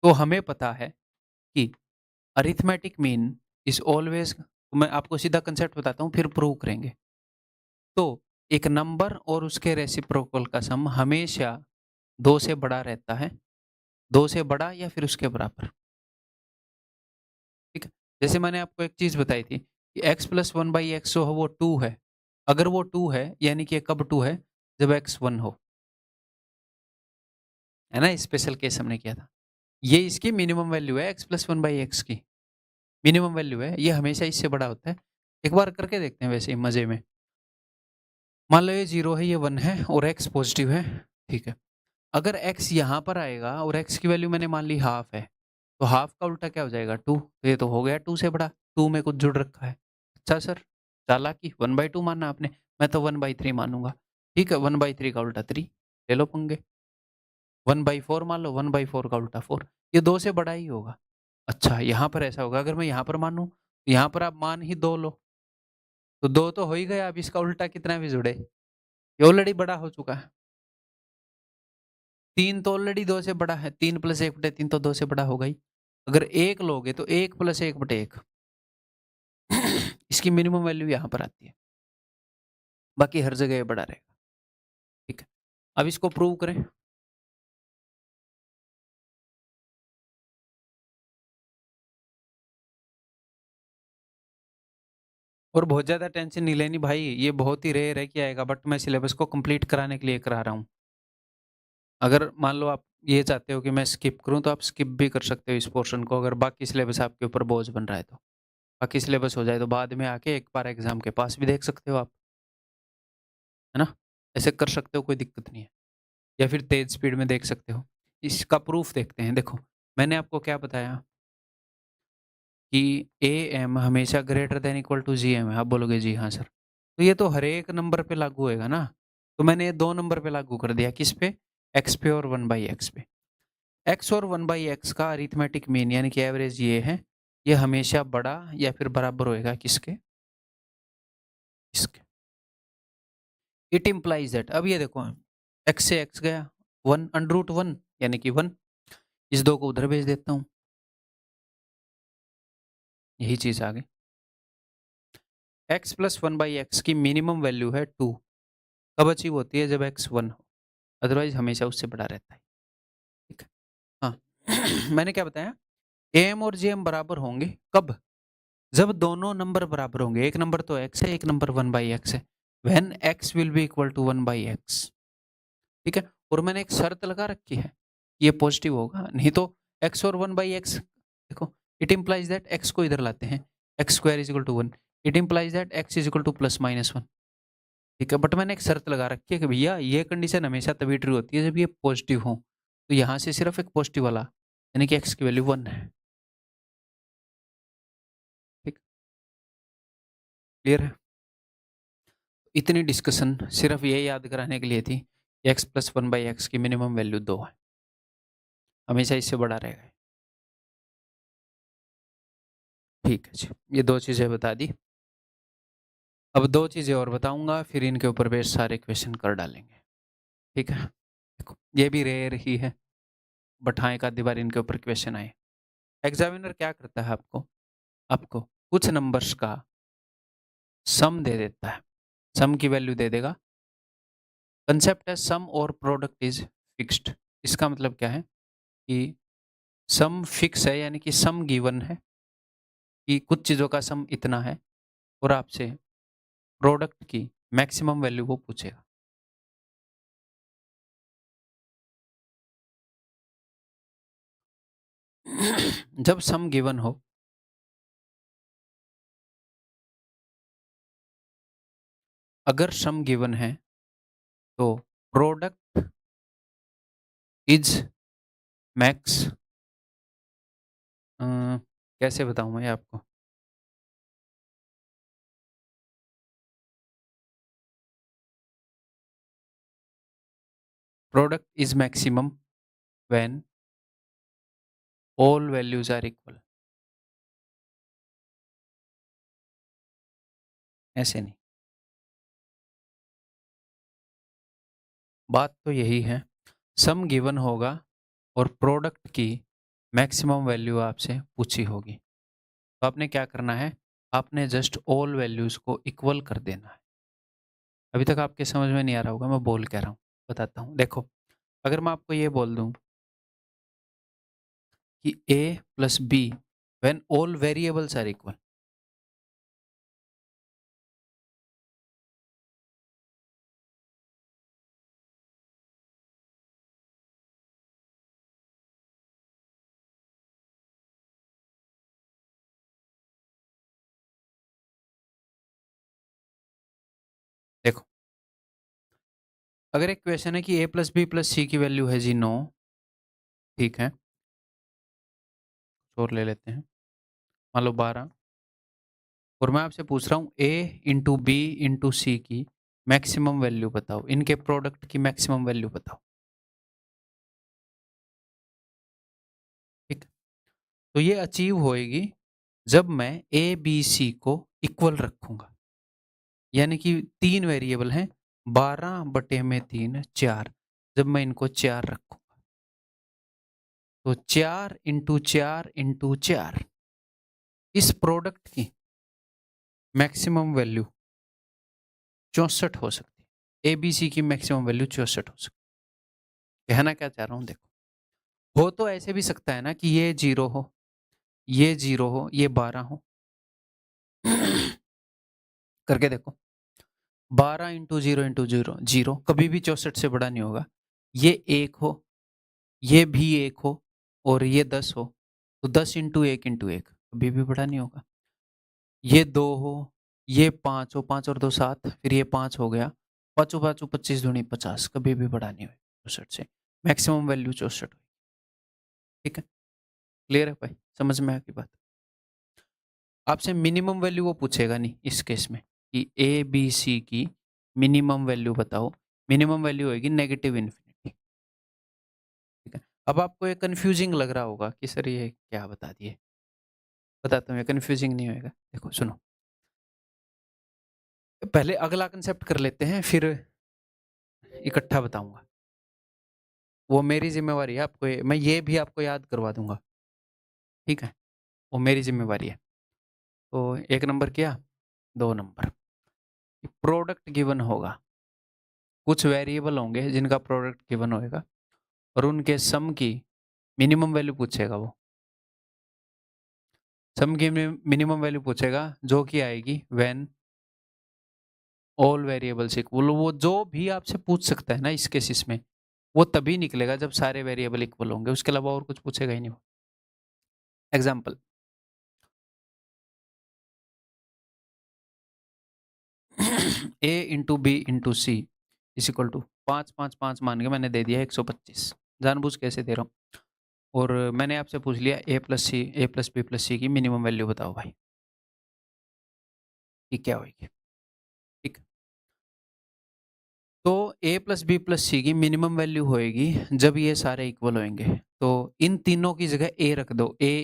तो हमें पता है कि अरिथमेटिक मीन इज ऑलवेज, मैं आपको सीधा कंसेप्ट बताता हूँ फिर प्रूव करेंगे, तो एक नंबर और उसके रेसिप्रोकल का सम हमेशा 2 से बड़ा रहता है, 2 से बड़ा या फिर उसके बराबर, ठीक है? जैसे मैंने आपको एक चीज़ बताई थी कि x + 1/x जो है वो 2 है। अगर वो 2 है यानी कि ये कब 2 है? जब x 1 हो, है ना? स्पेशल केस हमने किया था। ये इसकी मिनिमम वैल्यू है x + 1/x की, मिनिमम वैल्यू है, ये हमेशा इससे बड़ा होता है। एक बार करके देखते हैं वैसे ही मज़े में। मान लो ये 0 है, ये 1 है और x पॉज़िटिव है, ठीक है? अगर x यहाँ पर आएगा और x की वैल्यू मैंने मान ली हाफ है, तो हाफ का उल्टा क्या हो जाएगा 2, तो ये तो हो गया 2 से बड़ा, 2 में कुछ जुड़ रखा है। अच्छा सर, चालाकी 1/2 माना आपने, मैं तो 1/3 मानूँगा। ठीक है, 1/3 का उल्टा 3, ले लो पंगे। 1/4 मान लो, 1/4 का उल्टा 4, ये 2 से बड़ा ही होगा। अच्छा, यहाँ पर ऐसा होगा, अगर मैं यहाँ पर मानूँ, यहाँ पर आप मान ही 2 लो, तो 2 तो हो ही गया, अब इसका उल्टा कितना भी जुड़े, ये ऑलरेडी बड़ा हो चुका है। 3 तो ऑलरेडी 2 से बड़ा है, 3 + 1/3 तो 2 से बड़ा होगा ही। अगर 1 लोगे तो 1 + 1/1 इसकी मिनिमम वैल्यू यहाँ पर आती है। बाकी हर जगह ये बड़ा रहेगा, ठीक है। अब इसको प्रूव करें। और बहुत ज़्यादा टेंशन नहीं लेनी भाई, ये बहुत ही रेयर है कि आएगा, बट मैं सिलेबस को कंप्लीट कराने के लिए करा रहा हूँ। अगर मान लो आप ये चाहते हो कि मैं स्किप करूँ, तो आप स्किप भी कर सकते हो इस पोर्शन को, अगर बाकी सिलेबस आपके ऊपर बोझ बन रहा है तो। बाकी सिलेबस हो जाए तो बाद में आके एक बार एग्ज़ाम के पास भी देख सकते हो आप, है ना? ऐसे कर सकते हो, कोई दिक्कत नहीं है। या फिर तेज़ स्पीड में देख सकते हो। इसका प्रूफ देखते हैं, देखो मैंने आपको क्या बताया कि एएम हमेशा greater than equal to GM है। आप बोलोगे जी हाँ सर। तो ये तो हर एक नंबर पे लागू होएगा ना। तो मैंने ये 2 नंबर पे लागू कर दिया, किस पे? एक्स पे और 1/x पे। एक्स और 1/x का अरिथमेटिक मीन यानी कि एवरेज ये है, ये हमेशा बड़ा या फिर बराबर होएगा किसके? इसके। इट इम्प्लाइज़ दैट, अब ये देखो x से x गया 1 √1 यानी कि 1, इस 2 को उधर भेज देता हूँ, यही चीज़ आ गई। x + 1/x की मिनिमम वैल्यू है 2, कब अचीव होती है? जब x 1 हो, अदरवाइज़ हमेशा उससे बड़ा रहता है, ठीक है? हाँ, मैंने क्या बताया? एम और जेएम बराबर होंगे, कब? जब दोनों नंबर बराबर होंगे, एक नंबर तो x है, एक नंबर 1/x है। When x will be equal to 1/x, ठीक है? और मैंने एक शर्त लगा रखी है, ये पॉजिटिव होगा, नहीं तो x और 1/x देखो, इट इम्प्लाइज़ दैट x को इधर लाते हैं, x² = 1, it implies that x = +-1, ठीक है? बट मैंने एक शर्त लगा रखी है कि भैया ये कंडीशन हमेशा तभी ट्रू होती है जब ये पॉजिटिव हो। तो यहाँ से सिर्फ एक पॉजिटिव वाला, यानी कि x की वैल्यू 1 है, ठीक? क्लियर है? इतनी डिस्कशन सिर्फ ये याद कराने के लिए थी कि x + 1/x की मिनिमम वैल्यू 2 है, हमेशा इससे बड़ा रहेगा। ठीक है जी, ये 2 चीज़ें बता दी। अब 2 चीज़ें और बताऊँगा, फिर इनके ऊपर बेस सारे क्वेश्चन कर डालेंगे, ठीक है? देखो, ये भी रेयर ही है, बट हाँ, एक आधी बार इनके ऊपर क्वेश्चन आए। एग्ज़ामिनर क्या करता है आपको? आपको कुछ नंबर्स का सम दे देता है, सम की वैल्यू दे देगा। कंसेप्ट है सम और प्रोडक्ट इज़ फिक्स्ड। इसका मतलब क्या है कि सम फिक्स है, यानी कि सम गिवन है कि कुछ चीज़ों का सम इतना है और आपसे प्रोडक्ट की मैक्सिमम वैल्यू वो पूछेगा। जब सम गिवन हो, अगर सम गिवन है तो प्रोडक्ट इज़ मैक्स, कैसे बताऊँ मैं आपको? Product is maximum when all values are equal, ऐसे नहीं। बात तो यही है, सम गिवन होगा और प्रोडक्ट की मैक्सिमम वैल्यू आपसे पूछी होगी। तो आपने क्या करना है? आपने जस्ट ऑल वैल्यूज़ को इक्वल कर देना है। अभी तक आपके समझ में नहीं आ रहा होगा मैं बोल क्या रहा हूँ, बताता हूँ। देखो, अगर मैं आपको ये बोल दूँ कि a plus b when all variables are equal। देखो, अगर एक क्वेश्चन है कि a plus b plus c की वैल्यू है जी 9, ठीक है, और ले लेते हैं, मान लो 12, और मैं आपसे पूछ रहा हूँ a इंटू बी इंटू सी की मैक्सिमम वैल्यू बताओ, इनके प्रोडक्ट की मैक्सिमम वैल्यू बताओ। ठीक, तो ये अचीव होएगी जब मैं ए बी सी को इक्वल रखूंगा, यानी कि 3 वेरिएबल हैं, 12/3 4, जब मैं इनको 4 रखूंगा तो 4 इंटू 4 इंटू 4, इस प्रोडक्ट की मैक्सिमम वैल्यू 64 हो सकती है। ए बी सी की मैक्सिमम वैल्यू 64 हो सकती है। कहना क्या चाह रहा हूं, देखो, हो तो ऐसे भी सकता है ना कि ये 0 हो, ये 0 हो, ये 12 हो। करके देखो, 12 इंटू 0 इंटू 0 0, कभी भी 64 से बड़ा नहीं होगा। ये 1 हो, ये भी 1 हो, और ये 10 हो, तो 10 इंटू 1 इंटू 1 कभी भी बड़ा नहीं होगा। ये 2 हो, ये 5 हो, 5 और 2 7, फिर ये 5 हो गया, 5 5 25 दूनी 50, कभी भी बड़ा नहीं होगा 64 से। Maximum value 64। ठीक है, क्लियर है भाई, समझ में आ गई बात। आपसे मिनिमम वैल्यू वो पूछेगा नहीं इस केस में कि ए बी सी की मिनिमम वैल्यू बताओ। मिनिमम वैल्यू होगी नेगेटिव इन्फिनिटी। ठीक है, अब आपको ये कंफ्यूजिंग लग रहा होगा कि सर ये क्या बता दिए, बताता हूँ, ये कंफ्यूजिंग नहीं होएगा। देखो सुनो, पहले अगला कंसेप्ट कर लेते हैं, फिर इकट्ठा बताऊंगा। वो मेरी जिम्मेवारी है, आपको मैं ये भी आपको याद करवा दूंगा। ठीक है, वो मेरी जिम्मेवारी है। तो 1 नंबर किया, 2 नंबर, प्रोडक्ट गिवन होगा, कुछ वेरिएबल होंगे जिनका प्रोडक्ट गिवन होएगा, और उनके सम की मिनिमम वैल्यू पूछेगा। वो सम की मिनिमम वैल्यू पूछेगा, जो कि आएगी व्हेन ऑल वेरिएबल्स इक्वल। वो जो भी आपसे पूछ सकता है ना इस केसेस में, वो तभी निकलेगा जब सारे वेरिएबल इक्वल होंगे, उसके अलावा और कुछ पूछेगा ही नहीं। Example, a into b into c is equal to 5 5 5 मान के मैंने दे दिया 125, जानबूझ कैसे दे रहा हूँ। और मैंने आपसे पूछ लिया a plus c, a plus b plus c की मिनिमम वैल्यू बताओ भाई, कि क्या होगी। ठीक, तो a plus b plus c की मिनिमम वैल्यू होएगी जब ये सारे इक्वल होंगे। तो इन तीनों की जगह a रख दो, a,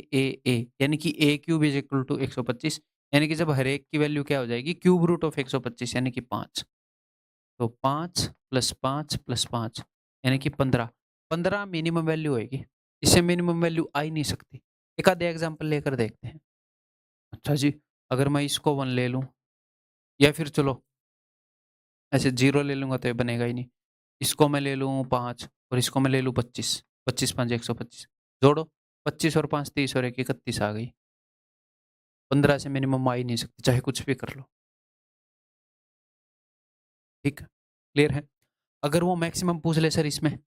यानी कि a cube is equal to 125, यानी कि जब हर एक की वैल्यू क्या हो जाएगी, क्यूब रूट ऑफ 125 यानी कि 5। तो 5 प्लस 5 प्लस 5 यानी कि 15, 15 मिनिमम वैल्यू होएगी, इससे मिनिमम वैल्यू आ ही नहीं सकती। एक आधे एग्जाम्पल लेकर देखते हैं। अच्छा जी, अगर मैं इसको 1 ले लूँ, या फिर चलो ऐसे 0 ले लूँगा तो ये बनेगा ही नहीं। इसको मैं ले लूँ 5 और इसको मैं ले लूँ 25, 25 5 125, जोड़ो 25 और 5 30 और 1 31 आ गई। 15 से मिनिमम आ ही नहीं सकती, चाहे कुछ भी कर लो। ठीक, क्लियर है। अगर वो मैक्सिमम पूछ ले सर इसमें,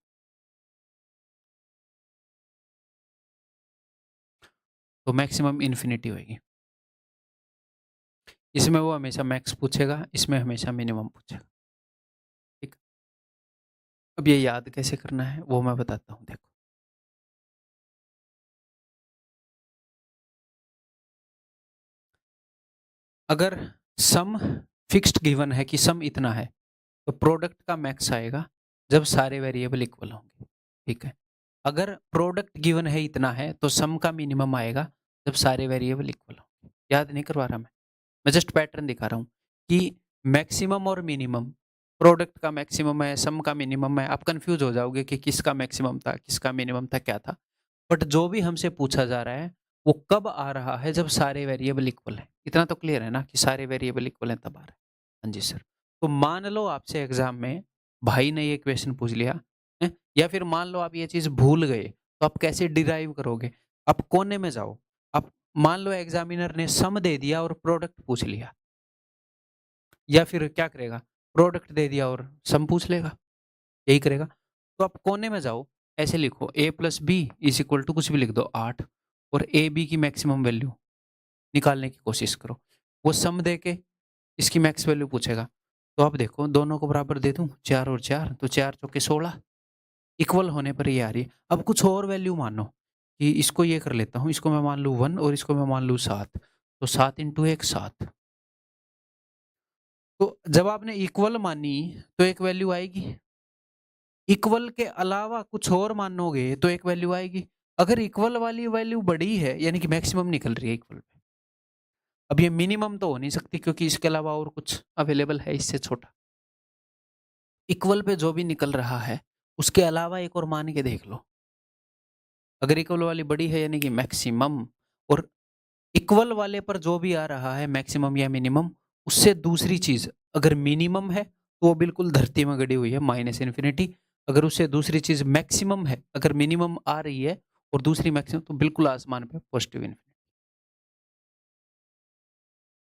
तो मैक्सिमम इन्फिनिटी होगी। इसमें वो हमेशा मैक्स पूछेगा, इसमें हमेशा मिनिमम पूछेगा। ठीक, अब ये याद कैसे करना है वो मैं बताता हूँ, देखो। अगर सम फिक्स्ड गिवन है कि सम इतना है, तो प्रोडक्ट का मैक्स आएगा जब सारे वेरिएबल इक्वल होंगे। ठीक है, अगर प्रोडक्ट गिवन है इतना है, तो सम का मिनिमम आएगा जब सारे वेरिएबल इक्वल होंगे। याद नहीं करवा रहा मैं जस्ट पैटर्न दिखा रहा हूँ कि मैक्सिमम और मिनिमम, प्रोडक्ट का मैक्सिमम है, सम का मिनिमम है। आप कंफ्यूज हो जाओगे कि किसका मैक्सिमम था, किसका मिनिमम था, क्या था। बट जो भी हमसे पूछा जा रहा है वो कब आ रहा है, जब सारे वेरिएबल इक्वल है। इतना तो क्लियर है ना कि सारे वेरिएबल इक्वल हैं तब आ रहा है। हाँ जी सर। तो मान लो आपसे एग्जाम में भाई ने ये क्वेश्चन पूछ लिया है, या फिर मान लो आप ये चीज भूल गए, तो आप कैसे डिराइव करोगे। अब कोने में जाओ। अब मान लो एग्जामिनर ने सम दे दिया और प्रोडक्ट पूछ लिया, या फिर क्या करेगा, प्रोडक्ट दे दिया और सम पूछ लेगा, यही करेगा। तो आप कोने में जाओ, ऐसे लिखो a plus b is equal to कुछ भी लिख दो 8, और ए बी की मैक्सिमम वैल्यू निकालने की कोशिश करो। वो सम दे के इसकी मैक्स वैल्यू पूछेगा। तो आप देखो दोनों को बराबर दे दूं, 4 और 4 तो 4 चौके 16, इक्वल होने पर ये आ रही है। अब कुछ और वैल्यू मानो कि इसको ये कर लेता हूँ, इसको मैं मान लूँ 1 और इसको मैं मान लूँ 7, तो 7 इंटू 1 7। तो जब आपने इक्वल मानी तो एक वैल्यू आएगी, इक्वल के अलावा कुछ और मानोगे तो एक वैल्यू आएगी। अगर इक्वल वाली वैल्यू बड़ी है यानी कि मैक्सिमम निकल रही है इक्वल पे। अब ये मिनिमम तो हो नहीं सकती क्योंकि इसके अलावा और कुछ अवेलेबल है इससे छोटा। इक्वल पे जो भी निकल रहा है उसके अलावा एक और मान के देख लो। अगर इक्वल वाली बड़ी है यानी कि मैक्सिमम, और इक्वल वाले पर जो भी आ रहा है मैक्सिमम या मिनिमम, उससे दूसरी चीज अगर मिनिमम है तो वो बिल्कुल धरती में गड़ी हुई है माइनस इन्फिनिटी। अगर उससे दूसरी चीज मैक्सिमम है, अगर मिनिमम आ रही है और दूसरी मैक्सिमम, तो बिल्कुल आसमान पे पॉजिटिव इन्फिनिटी।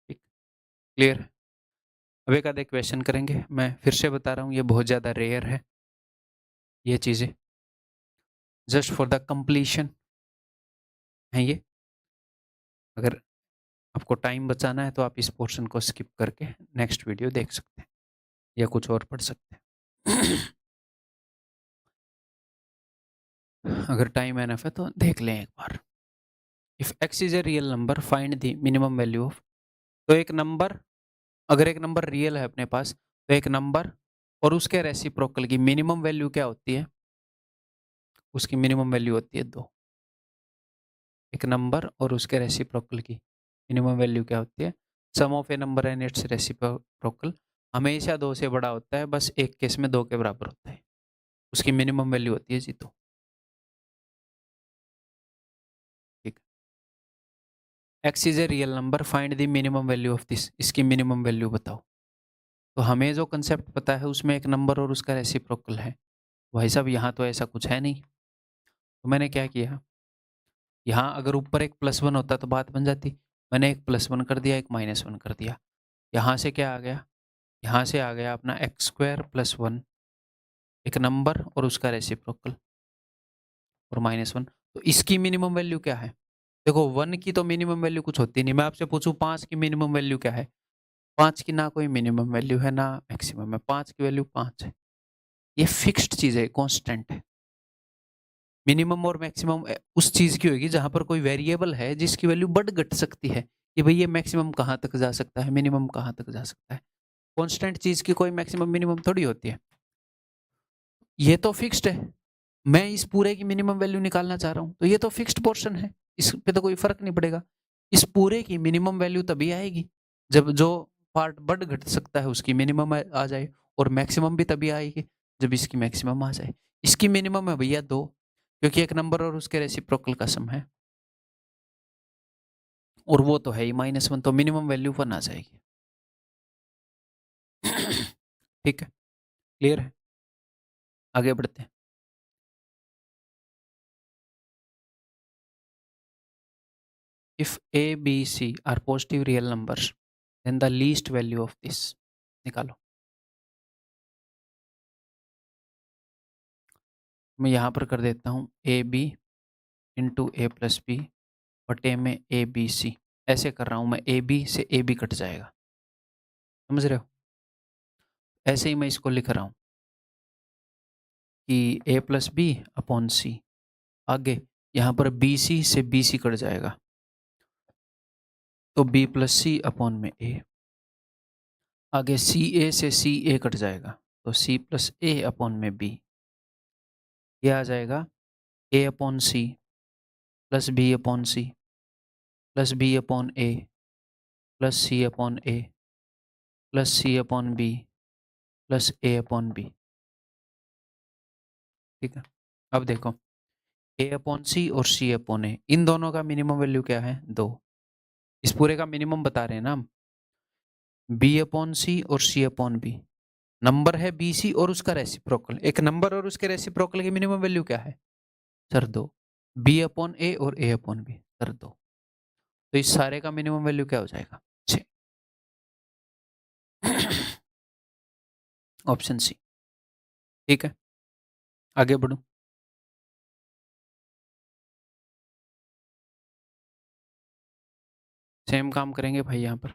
ठीक, क्लियर है। अब एक आधे क्वेश्चन करेंगे, मैं फिर से बता रहा हूँ ये बहुत ज्यादा रेयर है ये चीजें, जस्ट फॉर द कंप्लीशन है ये। अगर आपको टाइम बचाना है तो आप इस पोर्शन को स्किप करके नेक्स्ट वीडियो देख सकते हैं या कुछ और पढ़ सकते हैं। अगर टाइम एनफ है तो देख लें एक बार। If x is a real number find the minimum value of. तो एक नंबर, अगर एक नंबर रियल है अपने पास, तो एक नंबर और उसके रेसिप्रोकल की मिनिमम वैल्यू क्या होती है, उसकी मिनिमम वैल्यू होती है 2। एक नंबर और उसके रेसिप्रोकल की मिनिमम वैल्यू क्या होती है, sum of a number and its reciprocal हमेशा 2 से बड़ा होता है, बस एक केस में 2 के बराबर होता है, उसकी मिनिमम वैल्यू होती है जी 2। ठीक, x is a real number find the minimum value of this, इसकी मिनिमम वैल्यू बताओ। तो हमें जो कंसेप्ट पता है उसमें एक नंबर और उसका रेसिप्रोकल है। भाई साहब यहाँ तो ऐसा कुछ है नहीं, तो मैंने क्या किया, यहाँ अगर ऊपर एक +1 होता तो बात बन जाती। मैंने एक +1 कर दिया, एक -1 कर दिया। यहाँ से क्या आ गया, यहाँ से आ गया अपना x² + 1, एक नंबर और उसका रेसिप्रोकल और -1। तो इसकी मिनिमम वैल्यू क्या है, देखो 1 की तो मिनिमम वैल्यू कुछ होती नहीं। मैं आपसे पूछूं 5 की मिनिमम वैल्यू क्या है, 5 की ना कोई मिनिमम वैल्यू है ना मैक्सिमम है, 5 की वैल्यू 5 है। ये फिक्स्ड चीज है, कांस्टेंट है। मिनिमम और मैक्सिमम उस चीज की होगी जहां पर कोई वेरिएबल है जिसकी वैल्यू बढ़ घट सकती है, कि भाई ये मैक्सिमम कहाँ तक जा सकता है, मिनिमम कहाँ तक जा सकता है। कांस्टेंट चीज की कोई मैक्सिमम मिनिमम थोड़ी होती है। ये तो फिक्स्ड है, मैं इस पूरे की मिनिमम वैल्यू निकालना चाह रहा हूँ तो ये तो फिक्स्ड पोर्शन है, इस पे तो कोई फर्क नहीं पड़ेगा। इस पूरे की मिनिमम वैल्यू तभी आएगी जब जो पार्ट बढ़ घट सकता है उसकी मिनिमम आ जाए, और मैक्सिमम भी तभी आएगी जब इसकी मैक्सिमम आ जाए। इसकी मिनिमम है भैया 2, क्योंकि एक नंबर और उसके रेसिप्रोकल का सम है, और वो तो है ही -1, तो मिनिमम वैल्यू 1 आ जाएगी। ठीक है, क्लियर है, आगे बढ़ते हैं। If a b c are positive real numbers then the least value of this निकालो। मैं यहाँ पर कर देता हूँ a b into a plus b बटे में ए बी सी। ऐसे कर रहा हूँ मैं, ए बी से ए बी कट जाएगा, समझ रहे हो। ऐसे ही मैं इसको लिख रहा हूँ कि ए प्लस बी अपॉन सी। आगे यहाँ पर बी सी से बी सी कट जाएगा, तो बी प्लस सी अपॉन में ए। आगे सी ए से सी ए कट जाएगा, तो सी प्लस ए अपॉन में बी। ये आ जाएगा a upon c plus b upon c plus b upon A plus C upon A plus C upon B plus A upon b. ठीक है, अब देखो ए अपॉन सी और सी अपॉन ए, इन दोनों का मिनिमम वैल्यू क्या है 2। इस पूरे का मिनिमम बता रहे हैं ना हम, बी अपॉन सी और सी अपॉन बी। नंबर है बी सी और उसका रेसिप्रोकल, एक नंबर और उसके रेसिप्रोकल की मिनिमम वैल्यू क्या है सर 2। बी अपॉन ए और ए अपॉन बी कर दो, तो इस सारे का मिनिमम वैल्यू क्या हो जाएगा? 6। Option c. ठीक है, आगे बढ़ो। सेम काम करेंगे भाई यहाँ पर।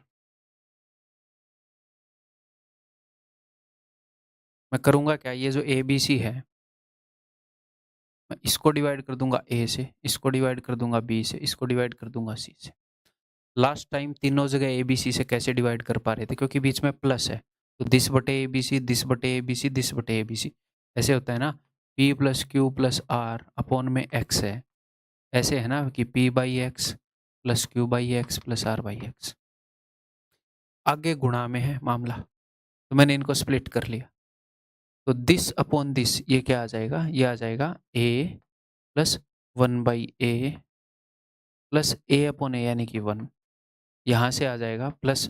मैं करूँगा क्या, ये जो ए बी सी है, मैं इसको डिवाइड कर दूंगा ए से, इसको डिवाइड कर दूंगा बी से, इसको डिवाइड कर दूंगा सी से। लास्ट टाइम तीनों जगह ए बी सी से कैसे डिवाइड कर पा रहे थे, क्योंकि बीच में प्लस है, तो दिस बटे ए बी सी, दिस बटे ए बी सी, दिस बटे ए बी सी, ऐसे होता है ना। P plus q plus r upon में एक्स है, ऐसे है ना कि p by x plus q by x plus r by x. आगे गुणा में है मामला, तो मैंने इनको स्प्लिट कर लिया, तो दिस अपॉन दिस ये क्या आ जाएगा, ये आ जाएगा ए प्लस 1/a प्लस ए अपॉन ए यानी कि 1, यहाँ से आ जाएगा प्लस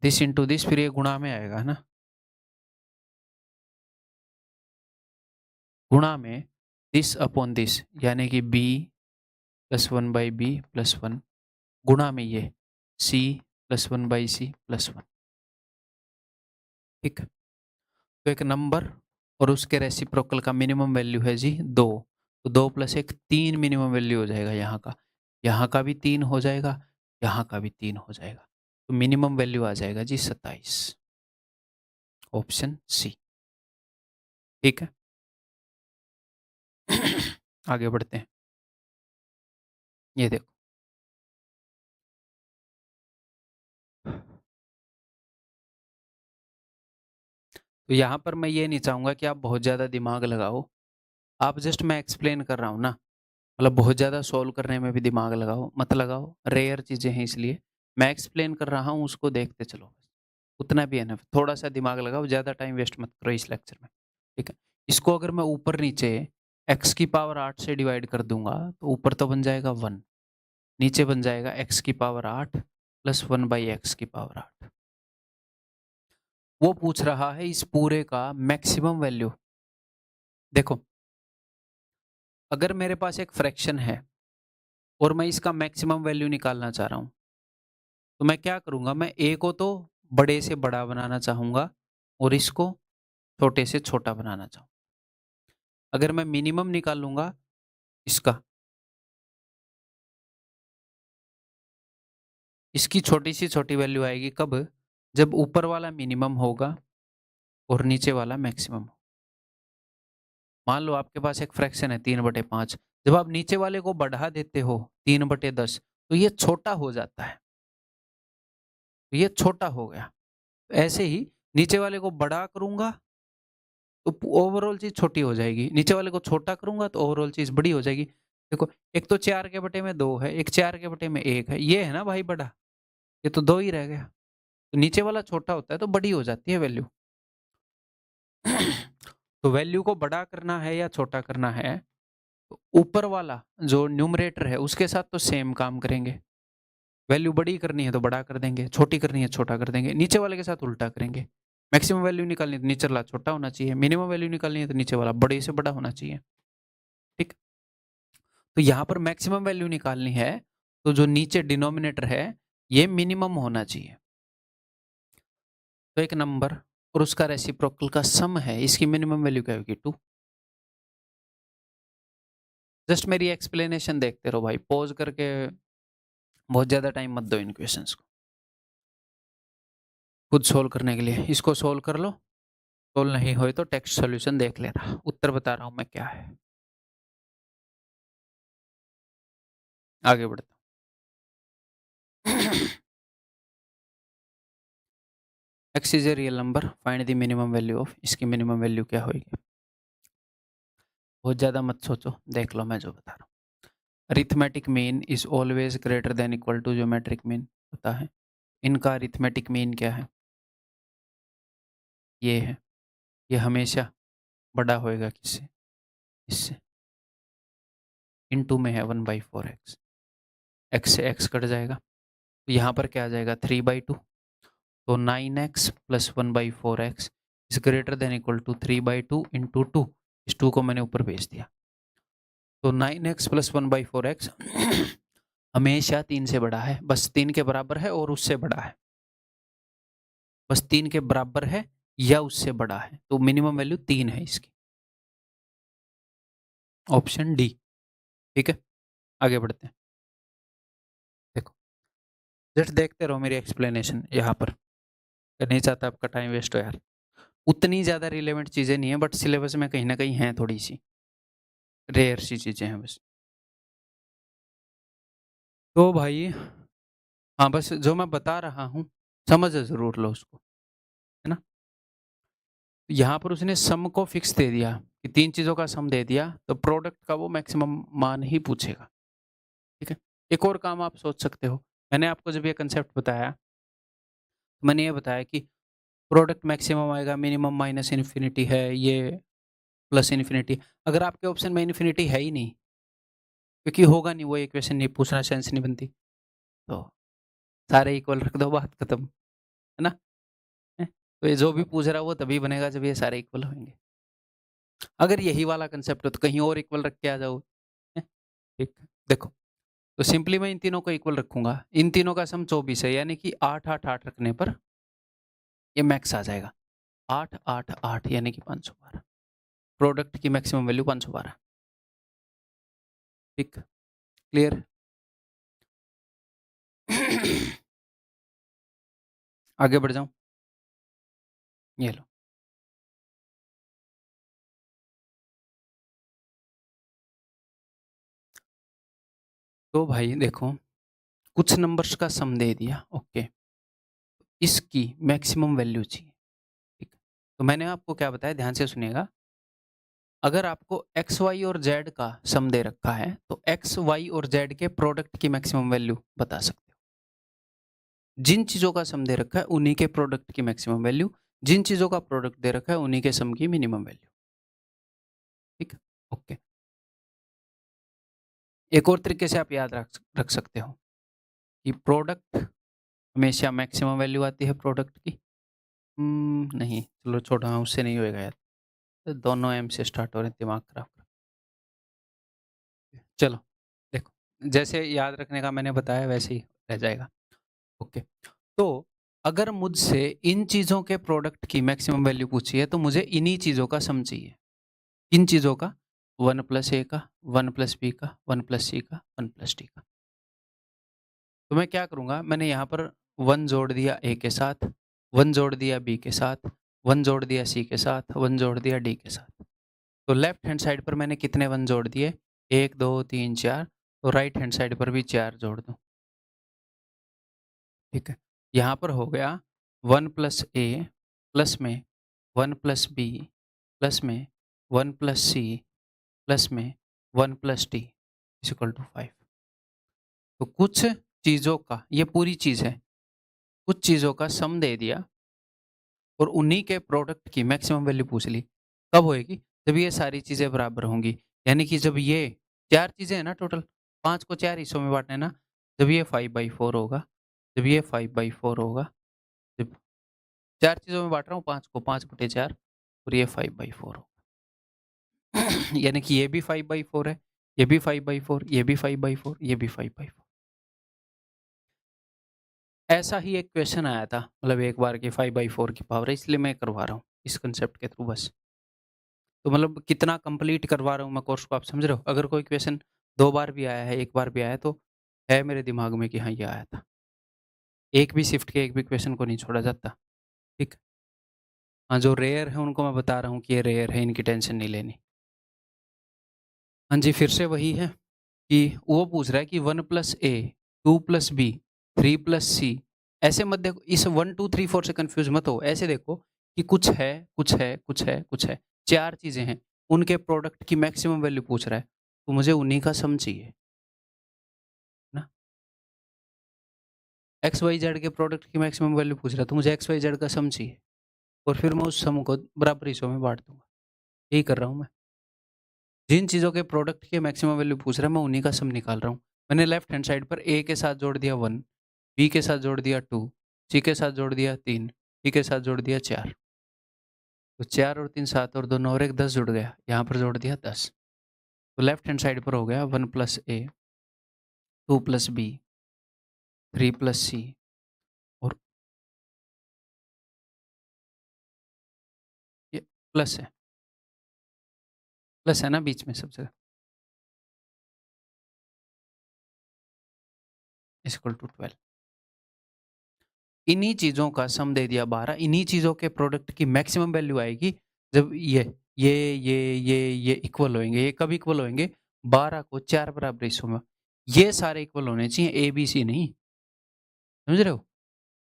दिस इंटू दिस, फिर ये गुणा में आएगा है ना, गुणा में दिस अपॉन दिस यानी कि b प्लस 1/b प्लस 1, गुणा में ये c प्लस 1/c प्लस 1। ठीक, तो एक नंबर और उसके रेसिप्रोकल का मिनिमम वैल्यू है जी 2, तो 2 प्लस 1 3 मिनिमम वैल्यू हो जाएगा यहाँ का भी 3 हो जाएगा, यहाँ का भी 3 हो जाएगा, तो मिनिमम वैल्यू आ जाएगा जी 27, ऑप्शन सी। ठीक है, आगे बढ़ते हैं। ये देखो, तो यहाँ पर मैं ये नहीं चाहूँगा कि आप बहुत ज़्यादा दिमाग लगाओ, आप जस्ट मैं एक्सप्लेन कर रहा हूँ ना, मतलब बहुत ज़्यादा सॉल्व करने में भी दिमाग लगाओ मत लगाओ, रेयर चीज़ें हैं इसलिए मैं एक्सप्लेन कर रहा हूँ, उसको देखते चलो, उतना भी है ना, थोड़ा सा दिमाग लगाओ, ज़्यादा टाइम वेस्ट मत करो इस लेक्चर में। ठीक है, इसको अगर मैं ऊपर नीचे x की पावर 8 से डिवाइड कर दूंगा तो ऊपर तो बन जाएगा 1, नीचे बन जाएगा x की पावर 8 प्लस 1/x की पावर 8। वो पूछ रहा है इस पूरे का मैक्सिमम वैल्यू। देखो, अगर मेरे पास एक फ्रैक्शन है और मैं इसका मैक्सिमम वैल्यू निकालना चाह रहा हूं, तो मैं क्या करूंगा, मैं a को तो बड़े से बड़ा बनाना चाहूंगा और इसको छोटे से छोटा बनाना चाहूंगा। अगर मैं मिनिमम निकालूंगा इसका, इसकी छोटी से छोटी वैल्यू आएगी कब, जब ऊपर वाला मिनिमम होगा और नीचे वाला मैक्सिमम। मान लो आपके पास एक फ्रैक्शन है 3/5, जब आप नीचे वाले को बढ़ा देते हो 3/10, तो ये छोटा हो जाता है, तो ये छोटा हो गया। ऐसे ही नीचे वाले को बड़ा करूंगा तो ओवरऑल चीज छोटी हो जाएगी, नीचे वाले को छोटा करूंगा तो ओवरऑल चीज बड़ी हो जाएगी। देखो, एक तो 4/2 है, एक 4/1 है, ये है ना भाई बड़ा, ये तो 2 ही रह गया, तो नीचे वाला छोटा होता है तो बड़ी हो जाती है वैल्यू। तो वैल्यू को बड़ा करना है या छोटा करना है, तो ऊपर वाला जो न्यूमरेटर है उसके साथ तो सेम काम करेंगे, वैल्यू बड़ी करनी है तो बड़ा कर देंगे, छोटी करनी है छोटा कर देंगे, नीचे वाले के साथ उल्टा करेंगे। मैक्सिमम वैल्यू निकालनी है तो नीचे वाला छोटा होना चाहिए, मिनिमम वैल्यू निकालनी है तो नीचे वाला बड़े से बड़ा होना चाहिए। ठीक, तो यहाँ पर मैक्सिमम वैल्यू निकालनी है तो जो नीचे डिनोमिनेटर है ये मिनिमम होना चाहिए, तो एक नंबर और उसका रेसिप्रोकल का सम है, इसकी मिनिमम वैल्यू क्या होगी 2। जस्ट मेरी एक्सप्लेनेशन देखते रहो भाई, पॉज करके बहुत ज्यादा टाइम मत दो इन क्वेश्चंस को, खुद सोल्व करने के लिए इसको सोल्व कर लो, सोल्व नहीं हो तो टेक्स्ट सॉल्यूशन देख लेना, उत्तर बता रहा हूं मैं क्या है। आगे बढ़ता हूं। x is a real number, find the minimum value of, इसकी मिनिमम वैल्यू क्या होगी। बहुत ज्यादा मत सोचो, देख लो मैं जो बता रहा हूँ। Arithmetic mean is always greater than equal to geometric mean होता है, इनका अरिथमेटिक मीन क्या है, ये है, ये हमेशा बड़ा होएगा किससे, इससे, इनटू में है 1/4x, x से x कट जाएगा, तो यहाँ पर क्या आ जाएगा 3/2, तो 9x plus 1/4x is greater than equal to 3/2 into 2, इस 2 को मैंने ऊपर भेज दिया। तो 9x प्लस 1/4x हमेशा 3 से बड़ा है, बस 3 के बराबर है और उससे बड़ा है, बस 3 के बराबर है या उससे बड़ा है, तो मिनिमम वैल्यू 3 है इसकी, ऑप्शन डी। ठीक है, आगे बढ़ते हैं। देखो, जस्ट देखते रहो मेरी एक्सप्लेनेशन यहाँ पर, नहीं चाहता आपका टाइम वेस्ट हो यार। उतनी ज़्यादा रिलेवेंट चीज़ें नहीं है, बट सिलेबस में कहीं ना कहीं हैं, थोड़ी सी रेयर सी चीज़ें हैं बस। तो भाई हाँ, बस जो मैं बता रहा हूँ समझ ज़रूर लो उसको, है ना। यहाँ पर उसने सम को फिक्स दे दिया कि 3 चीज़ों का सम दे दिया, तो प्रोडक्ट का वो मैक्सिमम मान ही पूछेगा। ठीक है, एक और काम आप सोच सकते हो, मैंने आपको जब ये कंसेप्ट बताया, मैंने ये बताया कि प्रोडक्ट मैक्सिमम आएगा, मिनिमम माइनस इन्फिनिटी है, ये प्लस इन्फिनिटी। अगर आपके ऑप्शन में इन्फिनिटी है ही नहीं, क्योंकि होगा नहीं, वो इक्वेशन नहीं पूछना, सेंस नहीं बनती, तो सारे इक्वल रख दो, बात खत्म, है ना। तो ये जो भी पूछ रहा है वो तभी बनेगा जब ये सारे इक्वल होंगे। अगर यही वाला कंसेप्ट हो तो कहीं और इक्वल रख के आ जाओ। ठीक, देखो, तो सिंपली मैं इन तीनों को इक्वल रखूंगा, इन तीनों का सम 24 है, यानी कि 8 8 8 रखने पर ये मैक्स आ जाएगा। 8 8 8 यानी कि 512, प्रोडक्ट की मैक्सिमम वैल्यू 512। ठीक, क्लियर। आगे बढ़ जाऊं, ये लो। तो भाई देखो, कुछ नंबर्स का सम दे दिया, ओके, इसकी मैक्सिमम वैल्यू चाहिए। ठीक, तो मैंने आपको क्या बताया, ध्यान से सुनिएगा। अगर आपको एक्स वाई और जेड का सम दे रखा है, तो एक्स वाई और जेड के प्रोडक्ट की मैक्सिमम वैल्यू बता सकते हो। जिन चीजों का सम दे रखा है उन्हीं के प्रोडक्ट की मैक्सिमम वैल्यू, जिन चीजों का प्रोडक्ट दे रखा है उन्हीं के सम की मिनिमम वैल्यू। ठीक, ओके। एक और तरीके से आप याद रख सकते हो कि प्रोडक्ट हमेशा मैक्सिमम वैल्यू आती है प्रोडक्ट की। नहीं, चलो छोड़ो, हाँ उससे नहीं होएगा यार, तो दोनों एम से स्टार्ट हो रहे हैं, दिमाग खराब। चलो देखो, जैसे याद रखने का मैंने बताया वैसे ही रह जाएगा। ओके, तो अगर मुझसे इन चीजों के प्रोडक्ट की मैक्सिमम वैल्यू पूछी है, तो मुझे इन्हीं चीजों का सम चाहिए। किन चीजों का? 1 + a का, 1 + b का, 1 + c का, 1 + d का। तो मैं क्या करूंगा, मैंने यहाँ पर 1 जोड़ दिया a के साथ, 1 जोड़ दिया b के साथ, 1 जोड़ दिया c के साथ, 1 जोड़ दिया d के साथ। तो लेफ्ट हैंड साइड पर मैंने कितने 1 जोड़ दिए? 1 2 3 4। तो राइट हैंड साइड पर भी 4 जोड़ दूं। ठीक है, यहाँ पर हो गया 1 + a प्लस में 1 + b प्लस में 1 + c प्लस में 1 + d = 5। तो कुछ चीज़ों का, ये पूरी चीज़ है, कुछ चीज़ों का सम दे दिया और उन्हीं के प्रोडक्ट की मैक्सिमम वैल्यू पूछ ली। कब होएगी? जब ये सारी चीज़ें बराबर होंगी, यानी कि जब ये 4 चीज़ें हैं ना टोटल, 5 को 4 हिस्सों में बाँटना है ना, जब ये 5/4 होगा, जब ये 5/4 होगा, जब 4 चीज़ों में बाँट रहा हूँ 5 को, 5/4 और ये 5/4 होगा। यानी कि ये भी 5/4 है, ये भी 5/4, ये भी 5/4, ये भी 5/4। ऐसा ही एक क्वेश्चन आया था, मतलब एक बार की 5/4 की पावर है, इसलिए मैं करवा रहा हूँ इस कंसेप्ट के थ्रू बस। तो मतलब कितना कंप्लीट करवा रहा हूँ मैं कोर्स को, आप समझ रहे हो? अगर कोई क्वेश्चन 2 बार भी आया है, 1 बार भी आया है, तो है मेरे दिमाग में कि हाँ, ये आया था। एक भी शिफ्ट के एक भी क्वेश्चन को नहीं छोड़ा जाता। ठीक? हाँ, जो रेयर है उनको मैं बता रहा हूँ कि ये रेयर है, इनकी टेंशन नहीं लेनी। हाँ जी, फिर से वही है कि वो पूछ रहा है कि 1 + a, 2 + b, 3 + c, ऐसे मत देखो, इस 1 2 3 4 से कंफ्यूज मत हो। ऐसे देखो कि कुछ है, कुछ है, कुछ है, कुछ है, 4 चीज़ें हैं, उनके प्रोडक्ट की मैक्सिमम वैल्यू पूछ रहा है, तो मुझे उन्हीं का सम चाहिए ना। एक्स वाई जेड के प्रोडक्ट की मैक्सिमम वैल्यू पूछ रहा है, तो मुझे एक्स वाई जेड का सम चाहिए और फिर मैं उस सम को बराबर हिस्सों में बाँट दूँगा। यही कर रहा हूँ मैं। जिन चीज़ों के प्रोडक्ट की मैक्सिमम वैल्यू पूछ रहा है, मैं उन्हीं का सम निकाल रहा हूँ। मैंने लेफ्ट हैंड साइड पर ए के साथ जोड़ दिया 1, बी के साथ जोड़ दिया 2, सी के साथ जोड़ दिया 3, डी के साथ जोड़ दिया 4। तो 4 और 3 7 और 2 9 और 1 10 जुड़ गया। यहाँ पर जोड़ दिया 10। तो लेफ्ट हैंड साइड पर हो गया 1 प्लस ए, 2 प्लस बी, 3 प्लस सी, और ये प्लस है ना बीच में सबसे, इज इक्वल टू 12। इन्हीं चीजों का सम दे दिया 12, इन्हीं चीजों के प्रोडक्ट की मैक्सिमम वैल्यू आएगी जब ये इक्वल होंगे। ये कब इक्वल होंगे? 12 को 4 बराबर हिस्सों में। ये सारे इक्वल होने चाहिए, ए बी सी नहीं। समझ रहे हो?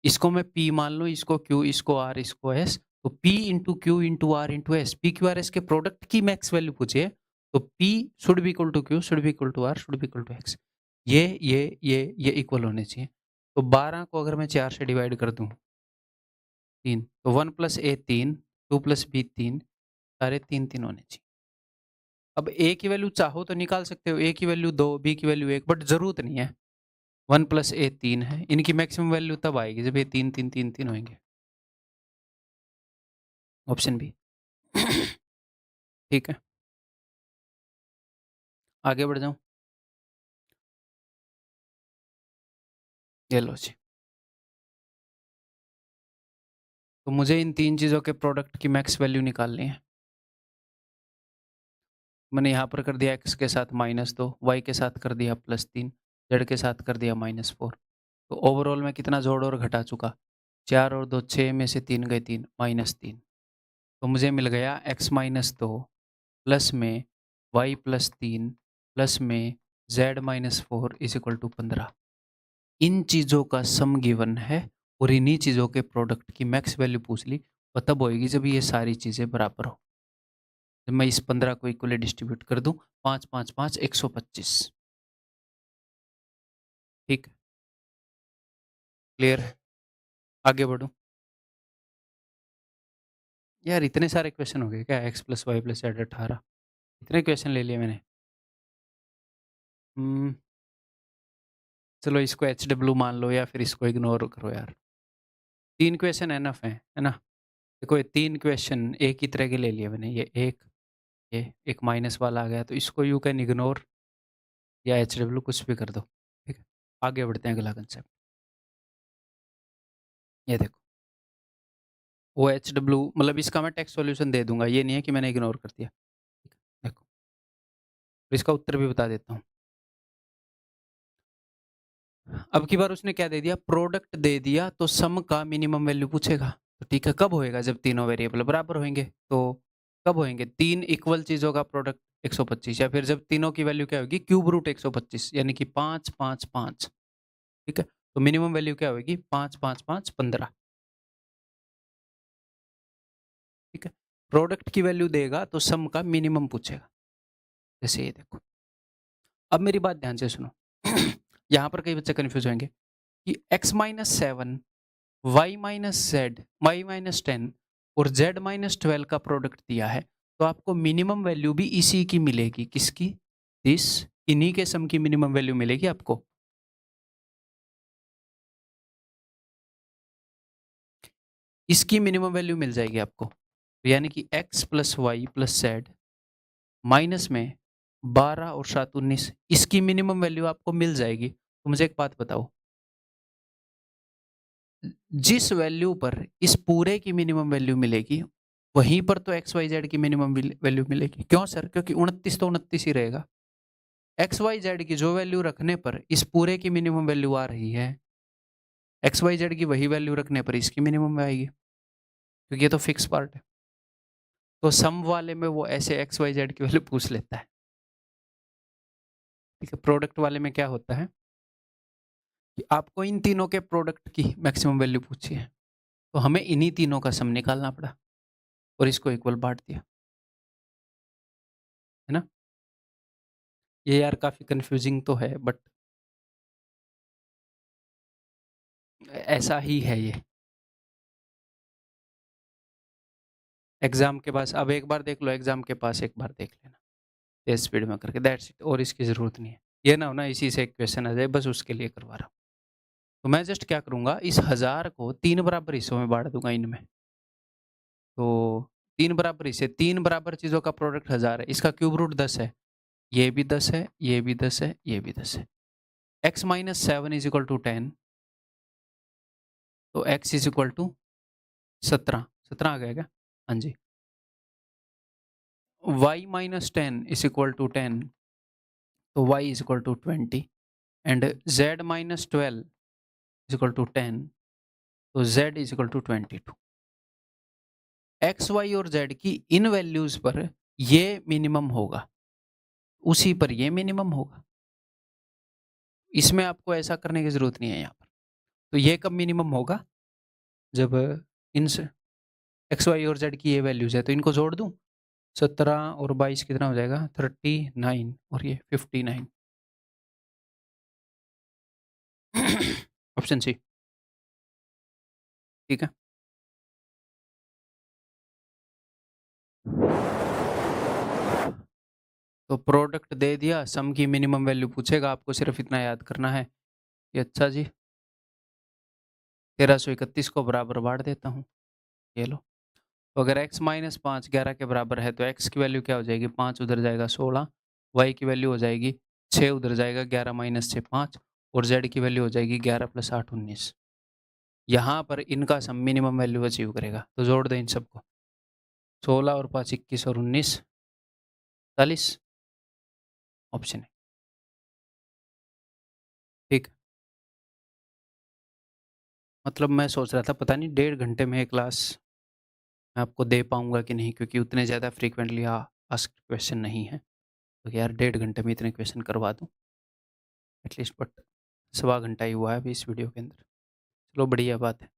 इसको मैं P मान लूँ, इसको Q, इसको R, इसको S, तो P into q into r into s, p q r s के प्रोडक्ट की मैक्स वैल्यू पूछिए, तो P should be equal to Q, should be equal to R, should be equal to X। ये equal होने चाहिए। तो 12 को अगर मैं 4 से डिवाइड कर दूं, 3, तो 1 प्लस ए 3, 2 प्लस बी 3, सारे 3 होने चाहिए। अब ए की वैल्यू चाहो तो निकाल सकते हो, ए की वैल्यू 2, बी की वैल्यू 1, बट जरूरत नहीं है। 1 प्लस ए 3 है, इनकी मैक्सिमम वैल्यू तब आएगी जब ये 3 होंगे। Option B. ठीक है, आगे बढ़ जाऊं। ये लो जी। तो मुझे इन 3 चीज़ों के प्रोडक्ट की मैक्स वैल्यू निकालनी है। मैंने यहाँ पर कर दिया x के साथ -2, y के साथ कर दिया +3, z के साथ कर दिया -4। तो ओवरऑल में कितना जोड़ और घटा चुका? 4 और 2 6, में से 3 गए 3, -3। तो मुझे मिल गया x -2 प्लस में y +3 प्लस में z -4 इज इक्वल टू 15। इन चीज़ों का सम गिवन है और इन्हीं चीज़ों के प्रोडक्ट की मैक्स वैल्यू पूछ ली, और तब होएगी जब ये सारी चीज़ें बराबर हो। जब मैं इस 15 को इक्वली डिस्ट्रीब्यूट कर दूं, 5 5 5 125। ठीक, क्लियर है? आगे बढ़ूं। यार इतने सारे क्वेश्चन हो गए क्या? x plus y plus z 18, इतने क्वेश्चन ले लिए मैंने। चलो इसको एच डब्ल्यू मान लो या फिर इसको इग्नोर करो यार। 3 क्वेश्चन एनफ है ना? देखो ये 3 क्वेश्चन एक ही तरह के ले लिए मैंने, ये एक माइनस वाला आ गया, तो इसको यू कैन इग्नोर या एच डब्ल्यू कुछ भी कर दो। ठीक है, आगे बढ़ते हैं अगला कंसेप्ट। ये देखो, ओ एच डब्ल्यू मतलब इसका मैं टेक्स्ट सॉल्यूशन दे दूंगा, ये नहीं है कि मैंने इग्नोर कर दिया। ठीक है, देखो इसका उत्तर भी बता देता हूँ। अब की बार उसने क्या दे दिया? प्रोडक्ट दे दिया, तो सम का मिनिमम वैल्यू पूछेगा। तो ठीक है, कब होएगा? जब तीनों वेरिएबल बराबर होंगे। तो कब होंगे? 3 इक्वल चीजों का प्रोडक्ट 125, या फिर जब तीनों की वैल्यू क्या होगी? क्यूब रूट 125, यानी कि 5 5 5। ठीक है, तो मिनिमम वैल्यू क्या होगी? 5 5 5 15। ठीक है, प्रोडक्ट की वैल्यू देगा तो सम का मिनिमम पूछेगा। जैसे ये देखो, अब मेरी बात ध्यान से सुनो। यहां पर कई बच्चे कंफ्यूज होंगे कि x-7, y-z, y-10 और z-12 का प्रोडक्ट दिया है, तो आपको मिनिमम वैल्यू भी इसी की मिलेगी। किसकी? इन्हीं के सम की मिनिमम वैल्यू मिलेगी आपको। इसकी मिनिमम वैल्यू मिल जाएगी आपको, यानी कि x plus y plus z minus में 12 और 7 19, इसकी मिनिमम वैल्यू आपको मिल जाएगी। तो मुझे एक बात बताओ, जिस वैल्यू पर इस पूरे की मिनिमम वैल्यू मिलेगी, वहीं पर तो एक्स वाई जेड की मिनिमम वैल्यू मिलेगी। क्यों सर? क्योंकि 29 तो 29 ही रहेगा। एक्स वाई जेड की जो वैल्यू रखने पर इस पूरे की मिनिमम वैल्यू आ रही है, एक्स वाई जेड की वही वैल्यू रखने पर इसकी मिनिमम में आएगी, क्योंकि ये तो फिक्स पार्ट है। तो सम वाले में वो ऐसे एक्स वाई जेड की वैल्यू पूछ लेता है। ठीक है, प्रोडक्ट वाले में क्या होता है कि आपको इन तीनों के प्रोडक्ट की मैक्सिमम वैल्यू पूछी है, तो हमें इन्हीं तीनों का सम निकालना पड़ा और इसको इक्वल बांट दिया, है ना? ये यार काफी कंफ्यूजिंग तो है, बट ऐसा ही है ये। एग्जाम के पास अब एक बार देख लो, एग्जाम के पास एक बार देख लेना तेज स्पीड में करके, दैट्स इट, और इसकी जरूरत नहीं है। ये ना हो ना इसी से एक क्वेश्चन आ जाए, बस उसके लिए करवा रहा हूँ। तो मैं जस्ट क्या करूंगा, इस 1000 को 3 बराबर हिस्सों में बांट दूंगा इनमें। तो 3 बराबर हिस्से, 3 बराबर चीजों का प्रोडक्ट 1000 है, इसका क्यूब रूट 10 है, ये भी 10 है, ये भी 10 है, ये भी 10 है। x minus 7 is equal to 10, तो x इज इक्वल टू 17। 17 आ गया क्या? हाँ जी। y minus 10 is equal to 10, तो y is equal to 20 and z minus 12 is equal to 10, तो z is equal to 22। X y और जेड की इन वैल्यूज पर ये मिनिमम होगा, उसी पर ये मिनिमम होगा। इसमें आपको ऐसा करने की जरूरत नहीं है यहाँ पर। तो ये कब मिनिमम होगा? जब इन एक्स वाई और जेड की ये वैल्यूज है, तो इनको जोड़ दूं। 17 और 22 कितना हो जाएगा? 39 और ये 59। Option c. ठीक है। तो प्रोडक्ट दे दिया, सम की मिनिमम वैल्यू पूछेगा, आपको सिर्फ इतना याद करना है कि अच्छा जी 1331 को बराबर बांट देता हूँ, ये लो। तो अगर x माइनस 5 11 के बराबर है, तो x की वैल्यू क्या हो जाएगी? 5 उधर जाएगा 16, y की वैल्यू हो जाएगी 6 उधर जाएगा 11 माइनस 6 5, और z की वैल्यू हो जाएगी 11 प्लस 8 19। यहाँ पर इनका सम मिनिमम वैल्यू अचीव करेगा, तो जोड़ दें इन सबको। 16 और 5 21 और 19 40, ऑप्शन है। ठीक। मतलब मैं सोच रहा था पता नहीं 1.5 घंटे में ये क्लास मैं आपको दे पाऊंगा कि नहीं, क्योंकि उतने ज़्यादा फ्रीक्वेंटली आस्क्ड क्वेश्चन नहीं है। तो यार 1.5 घंटे में इतने क्वेश्चन करवा दूँ एटलीस्ट, बट 1.25 घंटा ही हुआ है अभी इस वीडियो के अंदर। चलो बढ़िया बात है।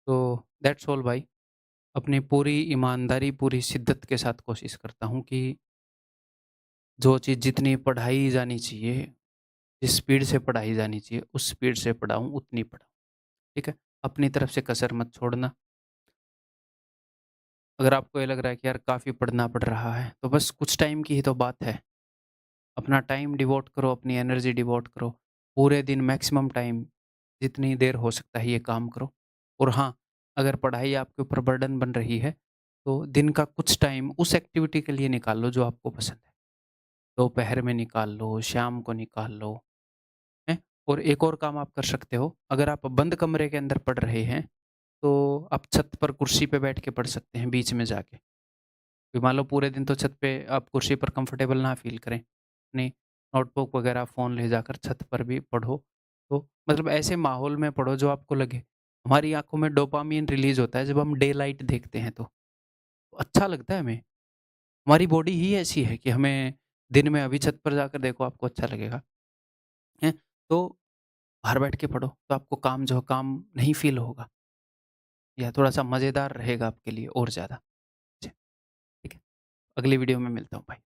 तो दैट्स ऑल भाई। अपनी पूरी ईमानदारी, पूरी शिद्दत के साथ कोशिश करता हूँ कि जो चीज़ जितनी पढ़ाई जानी चाहिए, जिस स्पीड से पढ़ाई जानी चाहिए, उस स्पीड से पढ़ाऊँ, उतनी पढ़ाऊँ। ठीक है? अपनी तरफ से कसर मत छोड़ना। अगर आपको ये लग रहा है कि यार काफ़ी पढ़ना पड़ रहा है, तो बस कुछ टाइम की ही तो बात है। अपना टाइम डिवोट करो, अपनी एनर्जी डिवोट करो। पूरे दिन मैक्सिमम टाइम जितनी देर हो सकता है ये काम करो। और हाँ, अगर पढ़ाई आपके ऊपर बर्डन बन रही है, तो दिन का कुछ टाइम उस एक्टिविटी के लिए निकाल लो जो आपको पसंद है। दोपहर में निकाल लो, शाम को निकाल लो, हैं? और एक और काम आप कर सकते हो, अगर आप बंद कमरे के अंदर पढ़ रहे हैं, तो आप छत पर कुर्सी पे बैठ के पढ़ सकते हैं बीच में जाके। कि मान लो पूरे दिन तो छत पे आप कुर्सी पर कंफर्टेबल ना फ़ील करें, अपनी नोटबुक वगैरह फ़ोन ले जाकर छत पर भी पढ़ो। तो मतलब ऐसे माहौल में पढ़ो जो आपको लगे। हमारी आँखों में डोपामाइन रिलीज़ होता है जब हम डे लाइट देखते हैं तो। अच्छा लगता है हमें। हमारी बॉडी ही ऐसी है कि हमें दिन में अभी छत पर जाकर देखो आपको अच्छा लगेगा। हैं? तो बाहर बैठ के पढ़ो तो आपको काम जो है काम नहीं फ़ील होगा, या थोड़ा-सा मज़ेदार रहेगा आपके लिए और ज़्यादा। जी, ठीक है। अगली वीडियो में मिलता हूँ। बाय।